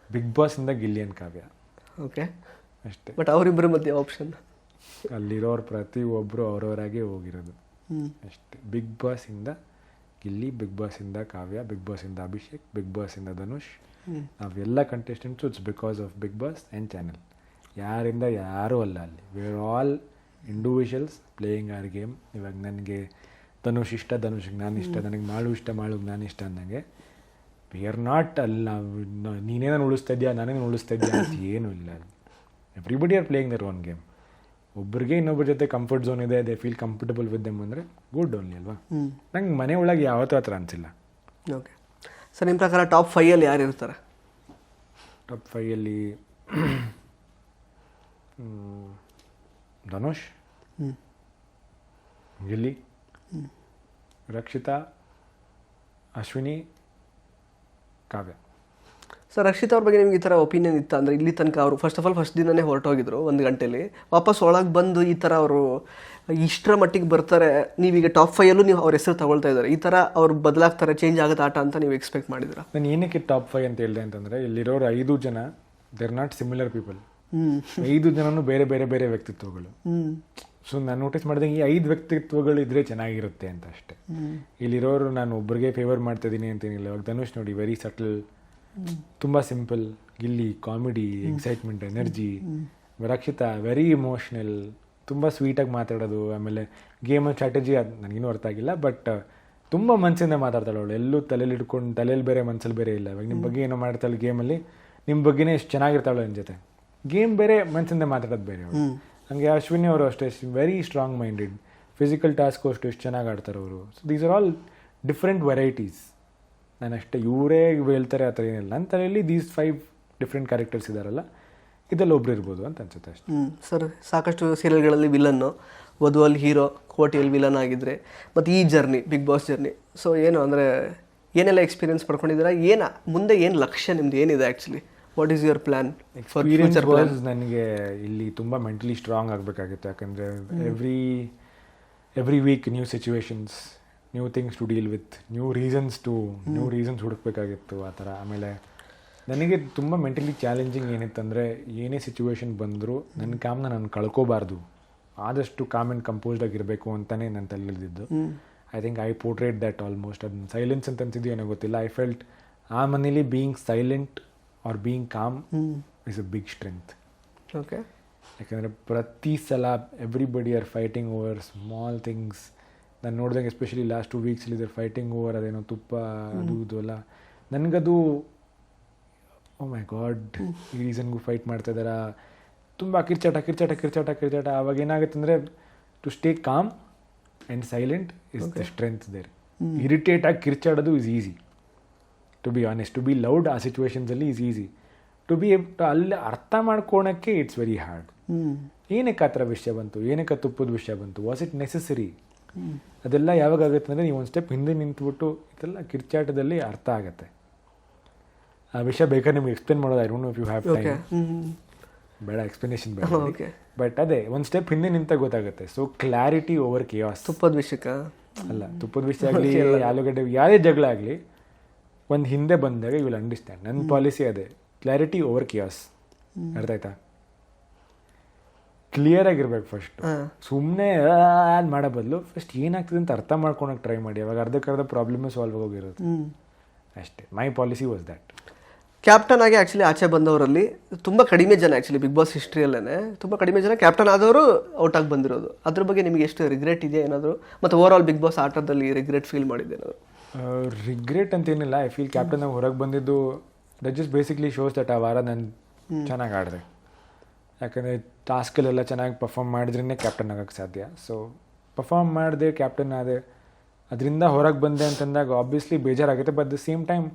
ಬಿಗ್ ಬಾಸಿಂದ ಗಿಲ್ಲಿ ಅಂಡ್ ಕಾವ್ಯ. ಓಕೆ, ಅಷ್ಟೇ. ಬಟ್ ಅವರಿಬ್ಬರ ಮಧ್ಯೆ ಆಪ್ಷನ್? ಅಲ್ಲಿರೋರು ಪ್ರತಿಯೊಬ್ಬರು ಅವರವರಾಗೆ ಹೋಗಿರೋದು ಅಷ್ಟೇ. ಬಿಗ್ ಬಾಸಿಂದ ಗಿಲ್ಲಿ, ಬಿಗ್ ಬಾಸಿಂದ ಕಾವ್ಯ, ಬಿಗ್ ಬಾಸಿಂದ ಅಭಿಷೇಕ್, ಬಿಗ್ ಬಾಸಿಂದ ಧನುಷ್. ನಾವೆಲ್ಲ contestants it's because of Bigg Boss and channel. ಯಾರಿಂದ ಯಾರೂ ಅಲ್ಲ ಅಲ್ಲಿ. We are all individuals playing our game. ಇವಾಗ ನನಗೆ ಧನುಷ್ ಇಷ್ಟ, ಧನುಷ್ಗೆ ನಾನು ಇಷ್ಟ, ನನಗೆ ಮಾಳು ಇಷ್ಟ, ಮಾಳುಗೆ ನಾನು ಇಷ್ಟ ಅಂದಂಗೆ ವಿ ಆರ್ ನಾಟ್ ಅಲ್ಲಿ. ನಾವು ನೀನೇನು ಉಳಿಸ್ತಾ ಇದೆಯಾ, ನಾನೇನು ಉಳಿಸ್ತಾ ಇದೆಯಾ ಅಂತ ಏನೂ ಇಲ್ಲ ಅಲ್ಲಿ. Everybody are playing their own game. ಒಬ್ಬರಿಗೆ ಇನ್ನೊಬ್ಬರ ಜೊತೆ ಕಂಫರ್ಟ್ ಝೋನ್ ಇದೆ, they feel comfortable with them ಅಂದರೆ ಗುಡ್ ಓನ್ಲಿ ಅಲ್ವಾ. ನಂಗೆ ಮನೆ ಒಳಗೆ ಯಾವತ್ತೂ ಆ ಥರ ಅನಿಸಿಲ್ಲ. ಓಕೆ ಸರ್, ನಿಮ್ಮ ಪ್ರಕಾರ ಟಾಪ್ 5 ಯಾರು ಇರ್ತಾರೆ? ಟಾಪ್ 5 ಧನುಷ್, ಗಿಲ್ಲಿ, ರಕ್ಷಿತಾ, ಅಶ್ವಿನಿ, ಕಾವ್ಯ. ಸರ್, ರಕ್ಷಿತ್ ಅವ್ರ ಬಗ್ಗೆ ನಿಮ್ಗೆ ಈ ಥರ ಒಪಿನಿಯನ್ ಇತ್ತು ಅಂದರೆ, ಇಲ್ಲಿ ತನಕ ಅವರು ಫಸ್ಟ್ ದಿನನೇ ಹೊರಟೋಗಿದ್ರು 1 ಗಂಟೆಲಿ, ವಾಪಸ್ ಒಳಗೆ ಬಂದು ಈ ಥರ ಅವರು ಇಷ್ಟರ ಮಟ್ಟಿಗೆ ಬರ್ತಾರೆ, ನೀವೀಗ ಟಾಪ್ 5 ನೀವು ಅವ್ರ ಹೆಸರು ತಗೊಳ್ತಾ ಇದ್ದಾರೆ, ಈ ಥರ ಅವ್ರು ಬದಲಾಗ್ತಾರೆ, ಚೇಂಜ್ ಆಗುತ್ತೆ ಆಟ ಅಂತ ನೀವು ಎಕ್ಸ್ಪೆಕ್ಟ್ ಮಾಡಿದ್ರ? ನಾನು ಏನಕ್ಕೆ ಟಾಪ್ 5 ಅಂತ ಹೇಳಿದೆ ಅಂತಂದರೆ, ಇಲ್ಲಿರೋರು 5 ಜನ they are not similar people. 5 ಜನನೂ ಬೇರೆ ಬೇರೆ ಬೇರೆ ವ್ಯಕ್ತಿತ್ವಗಳು. ಸೊ ನಾನು ನೋಟಿಸ್ ಮಾಡಿದಂಗೆ ಈ 5 ವ್ಯಕ್ತಿತ್ವಗಳು ಇದ್ರೆ ಚೆನ್ನಾಗಿರುತ್ತೆ ಅಂತ ಅಷ್ಟೇ. ಇಲ್ಲಿರೋರು ನಾನು ಒಬ್ಬರಿಗೆ ಫೇವರ್ ಮಾಡ್ತಾಯಿದ್ದೀನಿ ಅಂತೇನಿಲ್ಲ. ಇವಾಗ ಧನುಷ್ ನೋಡಿ, ವೆರಿ ಸಟಲ್, ತುಂಬ simple. Gilli comedy, excitement, energy. Rakshita very emotional, ತುಂಬ ಸ್ವೀಟಾಗಿ ಮಾತಾಡೋದು. ಆಮೇಲೆ ಗೇಮ್ ಸ್ಟ್ರಾಟಜಿ ಅದು ನನಗೇನು ಅರ್ಥ ಆಗಿಲ್ಲ, ಬಟ್ ತುಂಬ ಮನಸ್ಸಿಂದ ಮಾತಾಡ್ತಾಳೆ ಅವಳು. ಎಲ್ಲೂ ತಲೆಯಲ್ಲಿ ಹಿಡ್ಕೊಂಡು, ತಲೆಯಲ್ಲಿ ಬೇರೆ ಮನಸ್ಸಲ್ಲಿ ಬೇರೆ ಇಲ್ಲ. ಇವಾಗ ನಿಮ್ಮ ಬಗ್ಗೆ ಏನೋ ಮಾಡ್ತಾಳೆ ಗೇಮಲ್ಲಿ, ನಿಮ್ಮ ಬಗ್ಗೆನೇ ಎಷ್ಟು ಚೆನ್ನಾಗಿರ್ತಾಳೆ ನನ್ನ ಜೊತೆ. ಗೇಮ್ ಬೇರೆ, ಮನಸ್ಸಿಂದ ಮಾತಾಡೋದು ಬೇರೆ ಅವಳು. ಹಂಗೆ ಅಶ್ವಿನಿ ಅವರು ಅಷ್ಟೇ, very strong minded. Physical task ಅಷ್ಟು ಎಷ್ಟು ಚೆನ್ನಾಗಿ ಆಡ್ತಾರೆ ಅವರು. So these are all different varieties. ನಾನು ಅಷ್ಟೇ ಇವರೇ ಹೇಳ್ತಾರೆ ಆ ಥರ ಏನಿಲ್ಲ. ನನ್ನ ತಲೆಯಲ್ಲಿ ದೀಸ್ 5 ಡಿಫ್ರೆಂಟ್ ಕ್ಯಾರೆಕ್ಟರ್ಸ್ ಇದ್ದಾರಲ್ಲ, ಇದೆಲ್ಲ ಒಬ್ರು ಇರ್ಬೋದು ಅಂತ ಅನ್ಸುತ್ತೆ ಅಷ್ಟೇ. ಸರ್, ಸಾಕಷ್ಟು ಸೀರಿಯಲ್ಗಳಲ್ಲಿ ವಿಲನ್ನು, ವಧುವಲ್ಲಿ ಹೀರೋ, ಕೋಟಿಯಲ್ಲಿ ವಿಲನ್ ಆಗಿದ್ರೆ, ಮತ್ತು ಈ journey, Bigg Boss journey, so ಏನು ಅಂದರೆ ಏನೆಲ್ಲ ಎಕ್ಸ್ಪೀರಿಯನ್ಸ್ ಪಡ್ಕೊಂಡಿದ್ದೀರಾ? ಮುಂದೆ ಏನು ಲಕ್ಷ್ಯ ನಿಮ್ದು ಏನಿದೆ actually? What is your plan for future plan? ನನಗೆ ಇಲ್ಲಿ ತುಂಬ ಮೆಂಟಲಿ ಸ್ಟ್ರಾಂಗ್ ಆಗಬೇಕಾಗಿತ್ತು. ಯಾಕಂದರೆ every week new situations, new things to deal with, new reasons ಹುಡುಕ್ಬೇಕಾಗಿತ್ತು ಆ ಥರ. ಆಮೇಲೆ ನನಗೆ ತುಂಬ ಮೆಂಟಲಿ ಚಾಲೆಂಜಿಂಗ್ ಏನಿತ್ತಂದರೆ, ಏನೇ ಸಿಚುವೇಶನ್ ಬಂದರೂ ನನ್ನ ಕಾಮ್ನ ನಾನು ಕಳ್ಕೋಬಾರ್ದು, ಆದಷ್ಟು ಕಾಮ್ ಆ್ಯಂಡ್ ಕಂಪೋಸ್ಡ್ ಆಗಿರಬೇಕು ಅಂತಲೇ ನನ್ನ ತಲೆಯಲ್ಲಿದ್ದು. I think I portrait that almost. ಅದನ್ನ ಸೈಲೆನ್ಸ್ ಅಂತ ಅನ್ಸಿದ್ಯೋ ಏನೋ ಗೊತ್ತಿಲ್ಲ. ಐ ಫೆಲ್ಟ್ ಆ ಮನೇಲಿ being silent or being calm is a big strength. Okay, ಯಾಕಂದರೆ ಪ್ರತಿ ಸಲ everybody are fighting over small things. ನಾನು ನೋಡಿದಂಗೆ ಎಸ್ಪೆಷಲಿ ಲಾಸ್ಟ್ 2 ವೀಕ್ಸಲ್ಲಿ ಇದ್ದಾರೆ ಫೈಟಿಂಗ್ ಓವರ್ ಅದೇನೋ ತುಪ್ಪ ಅದು ಇದು ಅಲ್ಲ. ನನಗದು ಓ ಮೈ ಗಾಡ್, ಈ ರೀಸನ್ಗೂ ಫೈಟ್ ಮಾಡ್ತಾ ಇದ್ದಾರಾ, ತುಂಬ ಕಿರ್ಚಾಟ. ಆವಾಗ ಏನಾಗುತ್ತೆ ಅಂದರೆ, to stay calm and silent is the strength there. Irritate ಆಗಿ ಕಿರ್ಚಾಡೋದು is easy, to be honest. To be loud ಆ ಸಿಚುವೇಶನ್ಸಲ್ಲಿ ಈಸ್ ಈಸಿ. ಟು ಬಿ ಅಲ್ಲಿ ಅರ್ಥ ಮಾಡ್ಕೊಳಕ್ಕೆ ಇಟ್ಸ್ ವೆರಿ ಹಾರ್ಡ್. ಏನಕ್ಕೆ ಆ ಥರ ವಿಷಯ ಬಂತು, ಏನಕ್ಕೆ ತುಪ್ಪದ ವಿಷಯ ಬಂತು, ವಾಸ್ ಇಟ್ ನೆಸೆಸರಿ? ಅದೆಲ್ಲ ಯಾವಾಗ ಆಗುತ್ತೆ ಅಂದರೆ, ನೀವು ಒಂದು ಸ್ಟೆಪ್ ಹಿಂದೆ ನಿಂತ್ಬಿಟ್ಟು ಇದೆಲ್ಲ ಕಿರ್ಚಾಟದಲ್ಲಿ ಅರ್ಥ ಆಗುತ್ತೆ. ಆ ವಿಷಯ ಬೇಕಾದ್ರೆ ನಿಮ್ಗೆ ಎಕ್ಸ್ಪ್ಲೇನ್ ಮಾಡೋದು, I don't know if you have time. ಬೇಡ ಎಕ್ಸ್ಪ್ಲನೇಷನ್ ಬೇಡ, ಬಟ್ ಅದೇ ಒಂದು ಸ್ಟೆಪ್ ಹಿಂದೆ ನಿಂತ ಗೊತ್ತಾಗುತ್ತೆ. So clarity over chaos. ತುಪ್ಪದ ವಿಷಯಕ್ಕೆ ಅಲ್ಲ, ತುಪ್ಪದ ವಿಷಯ ಆಗಲಿ, ಆಲೂಗಡ್ಡೆ ಯಾವುದೇ ಜಗಳ ಆಗಲಿ, ಒಂದು ಹಿಂದೆ ಬಂದಾಗ ಯು ವಿಲ್ ಅಂಡರ್ಸ್ಟ್ಯಾಂಡ್. ನನ್ನ ಪಾಲಿಸಿ ಅದೇ, ಕ್ಲಾರಿಟಿ ಓವರ್ ಕಿಯಾಸ್. ಅರ್ಥ ಆಯ್ತಾ? ಕ್ಲಿಯರ್ ಆಗಿರ್ಬೇಕು ಫಸ್ಟ್. ಸುಮ್ಮನೆ ಮಾಡೋ ಬದಲು ಫಸ್ಟ್ ಏನಾಗ್ತದೆ ಅಂತ ಅರ್ಥ ಮಾಡ್ಕೊಳಕ್ಕೆ ಟ್ರೈ ಮಾಡಿ. ಅವಾಗ ಅರ್ಧಕ್ಕರ್ಧ ಪ್ರಾಬ್ಲಮ್ಮೇ ಸಾಲ್ವ್ ಆಗೋಗಿರೋದು ಅಷ್ಟೇ. ಮೈ ಪಾಲಿಸಿ ವಾಸ್ ದ್ಯಾಟ್. ಕ್ಯಾಪ್ಟನ್ ಆಗಿ ಆ್ಯಕ್ಚುಲಿ ಆಚೆ ಬಂದವರಲ್ಲಿ ತುಂಬ ಕಡಿಮೆ ಜನ ಆ್ಯಕ್ಚುಲಿ ಬಿಗ್ ಬಾಸ್ ಹಿಸ್ಟ್ರಿಯಲ್ಲೇ ತುಂಬ ಕಡಿಮೆ ಜನ ಕ್ಯಾಪ್ಟನ್ ಆದವರು ಔಟಾಗಿ ಬಂದಿರೋದು. ಅದ್ರ ಬಗ್ಗೆ ನಿಮಗೆ ಎಷ್ಟು ರಿಗ್ರೆಟ್ ಇದೆಯಾ ಏನಾದರೂ, ಮತ್ತು ಓವರ್ ಆಲ್ ಬಿಗ್ ಬಾಸ್ ಆಟದಲ್ಲಿ ರಿಗ್ರೆಟ್ ಫೀಲ್ ಮಾಡಿದ್ದೇನಾದ್ರು? ರಿಗ್ರೆಟ್ ಅಂತೇನಿಲ್ಲ. ಐ ಫೀಲ್ ಕ್ಯಾಪ್ಟನ್ ಆಗಿ ಹೊರಗೆ ಬಂದಿದ್ದು that just basically shows that ಆ ವಾರ ನಾನು ಚೆನ್ನಾಗಿ ಆಡಿದೆ. ಯಾಕಂದರೆ ಟಾಸ್ಕಲ್ಲೆಲ್ಲ ಚೆನ್ನಾಗಿ ಪರ್ಫಾರ್ಮ್ ಮಾಡಿದ್ರೇ ಕ್ಯಾಪ್ಟನ್ ಆಗೋಕ್ಕೆ ಸಾಧ್ಯ. ಸೊ ಪರ್ಫಾರ್ಮ್ ಮಾಡಿದೆ, ಕ್ಯಾಪ್ಟನ್ ಆದೆ, ಅದರಿಂದ ಹೊರಗೆ ಬಂದೆ ಅಂತಂದಾಗ ಆಬ್ವಿಯಸ್ಲಿ ಬೇಜಾರಾಗುತ್ತೆ. ಬಟ್ ದ ಸೇಮ್ ಟೈಮ್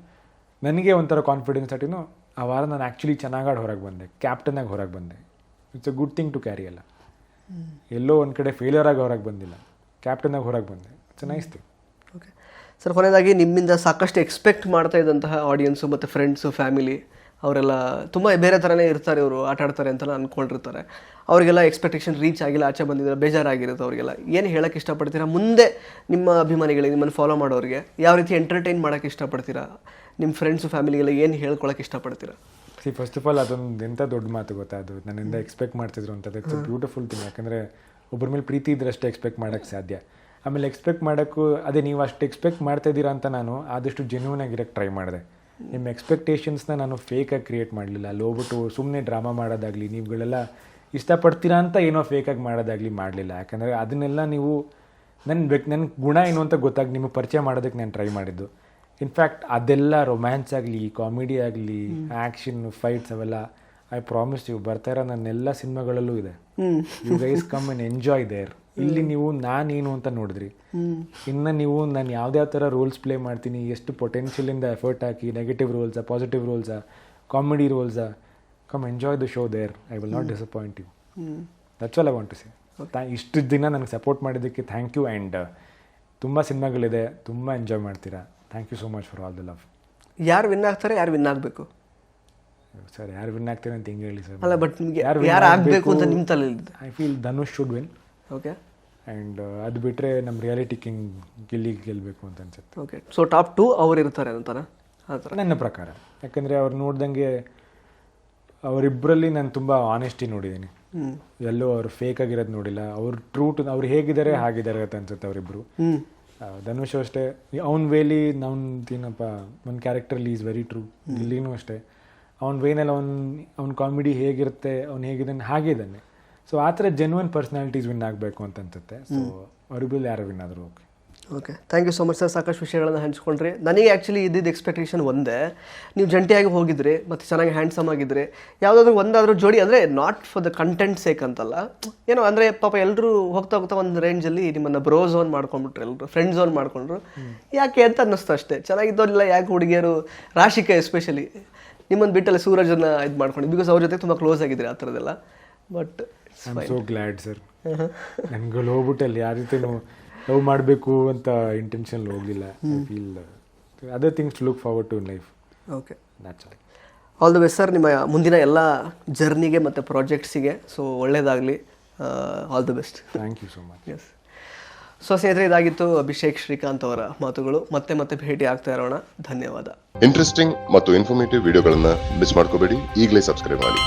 ನನಗೆ ಒಂಥರ ಕಾನ್ಫಿಡೆನ್ಸ್ ಅಟ್ಟಿನೂ ಆ ವಾರ ನಾನು ಆ್ಯಕ್ಚುಲಿ ಚೆನ್ನಾಗಿ ಹೊರಗೆ ಬಂದೆ, ಕ್ಯಾಪ್ಟನಾಗಿ ಹೊರಗೆ ಬಂದೆ. It's a good thing to carry ಅಲ್ಲ. ಎಲ್ಲೋ ಒಂದು ಕಡೆ ಫೇಲ್ಯೂರ್ ಆಗಿ ಹೊರಗೆ ಬಂದಿಲ್ಲ, ಕ್ಯಾಪ್ಟನಾಗಿ ಹೊರಗೆ ಬಂದೆ. It's nice thing. Okay sir, ಕೊನೆಯದಾಗಿ ನಿಮ್ಮಿಂದ ಸಾಕಷ್ಟು ಎಕ್ಸ್ಪೆಕ್ಟ್ ಮಾಡ್ತಾ ಇದ್ದಂತಹ ಆಡಿಯನ್ಸು ಮತ್ತು ಫ್ರೆಂಡ್ಸು ಫ್ಯಾಮಿಲಿ ಅವರೆಲ್ಲ ತುಂಬ ಬೇರೆ ಥರನೇ ಇರ್ತಾರೆ, ಇವರು ಆಟ ಆಡ್ತಾರೆ ಅಂತೆಲ್ಲ ಅಂದ್ಕೊಂಡಿರ್ತಾರೆ. ಅವರಿಗೆಲ್ಲ ಎಕ್ಸ್ಪೆಕ್ಟೇಷನ್ ರೀಚ್ ಆಗಿಲ್ಲ, ಆಚೆ ಬಂದಿದ್ದಾರೆ, ಬೇಜಾರಾಗಿರುತ್ತೆ ಅವರಿಗೆಲ್ಲ. ಏನು ಹೇಳೋಕ್ಕೆ ಇಷ್ಟಪಡ್ತೀರಾ ಮುಂದೆ ನಿಮ್ಮ ಅಭಿಮಾನಿಗಳಿಗೆ, ನಿಮ್ಮನ್ನು ಫಾಲೋ ಮಾಡೋರಿಗೆ ಯಾವ ರೀತಿ ಎಂಟರ್ಟೈನ್ ಮಾಡೋಕ್ಕೆ ಇಷ್ಟಪಡ್ತೀರಾ? ನಿಮ್ಮ ಫ್ರೆಂಡ್ಸು ಫ್ಯಾಮಿಲಿಗೆಲ್ಲ ಏನು ಹೇಳ್ಕೊಳಕ್ಕೆ ಇಷ್ಟಪಡ್ತೀರಾ? ಫಸ್ಟ್ ಆಫ್ ಆಲ್ ಅದೊಂದು ಎಂಥ ದೊಡ್ಡ ಮಾತು ಗೊತ್ತಾ, ಅದು ನನ್ನಿಂದ ಎಕ್ಸ್ಪೆಕ್ಟ್ ಮಾಡ್ತಿದ್ರು ಅಂತ. It's a beautiful thing. ಯಾಕಂದರೆ ಒಬ್ಬರ ಮೇಲೆ ಪ್ರೀತಿ ಇದ್ರೆ ಅಷ್ಟೇ ಎಕ್ಸ್ಪೆಕ್ಟ್ ಮಾಡೋಕ್ಕೆ ಸಾಧ್ಯ. ಆಮೇಲೆ ಎಕ್ಸ್ಪೆಕ್ಟ್ ಮಾಡೋಕ್ಕೂ ಅದೇ ನೀವು ಅಷ್ಟು ಎಕ್ಸ್ಪೆಕ್ಟ್ ಮಾಡ್ತಾಯಿದ್ದೀರಾ ಅಂತ ನಾನು ಆದಷ್ಟು ಜೆನ್ಯೂನ್ ಆಗಿರೋಕ್ಕೆ ಟ್ರೈ ಮಾಡಿದೆ. ನಿಮ್ಮ ಎಕ್ಸ್ಪೆಕ್ಟೇಷನ್ಸ್ನ ನಾನು ಫೇಕಾಗಿ ಕ್ರಿಯೇಟ್ ಮಾಡಲಿಲ್ಲ. ಅಲ್ಲಿ ಹೋಗ್ಬಿಟ್ಟು ಸುಮ್ಮನೆ ಡ್ರಾಮಾ ಮಾಡೋದಾಗಲಿ, ನೀವುಗಳೆಲ್ಲ ಇಷ್ಟಪಡ್ತೀರಾ ಅಂತ ಏನೋ ಫೇಕಾಗಿ ಮಾಡೋದಾಗಲಿ ಮಾಡಲಿಲ್ಲ. ಯಾಕಂದರೆ ಅದನ್ನೆಲ್ಲ ನೀವು ನನ್ನ ಗುಣ ಏನು ಅಂತ ಗೊತ್ತಾಗಿ ನಿಮಗೆ ಪರಿಚಯ ಮಾಡೋದಕ್ಕೆ ನಾನು ಟ್ರೈ ಮಾಡಿದ್ದು. ಇನ್ಫ್ಯಾಕ್ಟ್ ಅದೆಲ್ಲ ರೊಮ್ಯಾನ್ಸ್ ಆಗಲಿ, ಕಾಮಿಡಿ ಆಗಲಿ, ಆ್ಯಕ್ಷನ್, ಫೈಟ್ಸ್ ಅವೆಲ್ಲ ಐ ಪ್ರಾಮಿಸ್ ಯು ಬರ್ತಾ ಇರೋ ನನ್ನೆಲ್ಲ ಸಿನಿಮಾಗಳಲ್ಲೂ ಇದೆ. You guys come and enjoy there. ಇಲ್ಲಿ ನೀವು ನಾನೇನು ಅಂತ ನೋಡಿದ್ರಿ, ಇನ್ನು ನೀವು ನಾನು ಯಾವ್ದ್ಯಾವ ಥರ ರೋಲ್ಸ್ ಪ್ಲೇ ಮಾಡ್ತೀನಿ, ಎಷ್ಟು ಪೊಟೆನ್ಷಿಯಲಿಂದ ಎಫರ್ಟ್ ಹಾಕಿ, ನೆಗೆಟಿವ್ ರೋಲ್ಸಾ, ಪಾಸಿಟಿವ್ ರೋಲ್ಸಾ, ಕಾಮಿಡಿ ರೋಲ್ಸಾ, come enjoy the show there. I will not disappoint you. That's all I want to say. ಇಷ್ಟು ದಿನ ನನಗೆ ಸಪೋರ್ಟ್ ಮಾಡಿದ್ದಕ್ಕೆ ಥ್ಯಾಂಕ್ ಯು. ಆ್ಯಂಡ್ ತುಂಬ ಸಿನಿಮಾಗಳಿದೆ, ತುಂಬ ಎಂಜಾಯ್ ಮಾಡ್ತೀರಾ. Thank you so much for all the love. ಯಾರು ವಿನ್ ಆಗ್ತಾರೆ, ಯಾರು ವಿನ್ ಆಗಬೇಕು ಸರ್? ಯಾರು ವಿನ್ ಆಗ್ತಾರೆ ಅಂತ ಹಿಂಗೆ ಹೇಳಿ ಸರ್. ಅಲ್ಲ, ಬಟ್ ನಿಮಗೆ ಯಾರು ಆಗಬೇಕು ಅಂತ ನಿಮ್ಮ ತಲೆಯಲ್ಲಿ? I feel Dhanush should win. Okay. And ಅದು ಬಿಟ್ಟರೆ ನಮ್ಮ ರಿಯಾಲಿಟಿ ಕಿಂಗ್ ಗೆಲ್ಲಬೇಕು ಅಂತ ಅನ್ಸುತ್ತೆ. ಓಕೆ. ಸೊ ಟಾಪ್ 2 ಅವ್ರು ಇರ್ತಾರೆ ಅಂತಾರ ಆ ಥರ ನನ್ನ ಪ್ರಕಾರ. ಯಾಕಂದರೆ ಅವ್ರು ನೋಡ್ದಂಗೆ ಅವರಿಬ್ಬರಲ್ಲಿ ನಾನು ತುಂಬ ಆನೆಸ್ಟಿ ನೋಡಿದ್ದೀನಿ. ಎಲ್ಲೂ ಅವ್ರು ಫೇಕ್ ಆಗಿರೋದು ನೋಡಿಲ್ಲ. ಅವ್ರು ಟ್ರೂ ಟು ಅವ್ರು ಹೇಗಿದ್ದಾರೆ ಹಾಗಿದ್ದಾರೆ ಅಂತ ಅನ್ಸುತ್ತೆ ಅವರಿಬ್ಬರು. ಧನುಷ್ ಅಷ್ಟೇ ಅವ್ನ ವೇಲಿ ಏನಪ್ಪ ಒಂದು ಕ್ಯಾರೆಕ್ಟರ್ಲಿ ಈಸ್ ವೆರಿ ಟ್ರೂ. ಇಲ್ಲಿನೂ ಅಷ್ಟೇ ಅವ್ನ ವೇನಲ್ಲಿ ಅವ್ನ ಕಾಮಿಡಿ ಹೇಗಿರುತ್ತೆ, ಅವ್ನು ಹೇಗಿದ್ದಾನೆ ಹಾಗಿದ್ದಾನೆ. ಸೊ ಆ ಥರ ಜೆನ್ಯೂನ್ ಪರ್ಸ್ನಾಲಿಟೀಸ್ ವಿನ್ ಆಗಬೇಕು ಅಂತ ಅನ್ಸುತ್ತೆ. ಸೊ ಅವರಿಬ್ಬರು ಯಾರು ವಿನ್ ಆದರೂ okay. Okay, thank you so much sir. ಸಾಕಷ್ಟು ವಿಷಯಗಳನ್ನು ಹಂಚ್ಕೊಂಡ್ರಿ. ನನಗೆ ಆ್ಯಕ್ಚುಲಿ ಇದ್ದಿದ್ದು ಎಕ್ಸ್ಪೆಕ್ಟೇಷನ್ ಒಂದೇ, ನೀವು ಜಂಟಿಯಾಗಿ ಹೋಗಿದ್ರಿ ಮತ್ತು ಚೆನ್ನಾಗಿ ಹ್ಯಾಂಡ್ಸಮ್ ಆಗಿದ್ರಿ. ಯಾವುದಾದ್ರೂ ಒಂದಾದರೂ ಜೋಡಿ, ಅಂದರೆ not for the content sake ಅಂತಲ್ಲ, ಏನೋ ಅಂದರೆ ಪಾಪ ಎಲ್ಲರೂ ಹೋಗ್ತಾ ಹೋಗ್ತಾ ಒಂದು ರೇಂಜಲ್ಲಿ ನಿಮ್ಮನ್ನು ಬ್ರೋ ಝೋನ್ ಮಾಡ್ಕೊಂಡ್ಬಿಟ್ರು, ಎಲ್ಲರೂ ಫ್ರೆಂಡ್ ಝೋನ್ ಮಾಡ್ಕೊಂಡ್ರು. ಯಾಕೆ ಅಂತ ಅನ್ನಿಸ್ತು ಅಷ್ಟೇ. ಚೆನ್ನಾಗಿದ್ದೋರಿಲ್ಲ ಯಾಕೆ ಹುಡುಗಿಯರು, ರಾಶಿಕಾ ಎಸ್ಪೆಷಲಿ ನಿಮ್ಮನ್ನು ಬಿಟ್ಟಲ್ಲಿ ಸೂರಜನ್ನು ಇದು ಮಾಡ್ಕೊಂಡು, ಬಿಕಾಸ್ ಅವ್ರ ಜೊತೆ ತುಂಬ ಕ್ಲೋಸ್ ಆಗಿದ್ರಿ ಆ ಥರದ್ದೆಲ್ಲ. But I am so glad sir. ನನಗೆ ಹೋಗ್ಬಿಟ್ಟಲ್ಲಿ ಯಾವ ರೀತಿ ಲವ್ ಮಾಡಬೇಕು ಅಂತ ಇಂಟೆನ್ಷನ್ ಹೋಗಲಿಲ್ಲ. I feel other things to look forward to in life. Okay, naturally. All the best sir ನಿಮ್ಮ ಮುಂದಿನ ಎಲ್ಲ ಜರ್ನಿಗೆ ಮತ್ತು ಪ್ರಾಜೆಕ್ಟ್ಸಿಗೆ. ಸೊ ಒಳ್ಳೆಯದಾಗಲಿ. All the best. Thank you so much. Yes. So ಸ್ನೇಹಿತರೆ, ಇದಾಗಿತ್ತು ಅಭಿಷೇಕ್ ಶ್ರೀಕಾಂತ್ ಅವರ ಮಾತುಗಳು. ಮತ್ತೆ ಭೇಟಿ ಆಗ್ತಾ ಇರೋಣ. ಧನ್ಯವಾದ. ಇಂಟ್ರೆಸ್ಟಿಂಗ್ ಮತ್ತು ಇನ್ಫಾರ್ಮೇಟಿವ್ ವಿಡಿಯೋಗಳನ್ನ ಮಿಸ್ ಮಾಡ್ಕೋಬೇಡಿ. ಈಗಲೇ ಸಬ್ಸ್ಕ್ರೈಬ್ ಮಾಡಿ.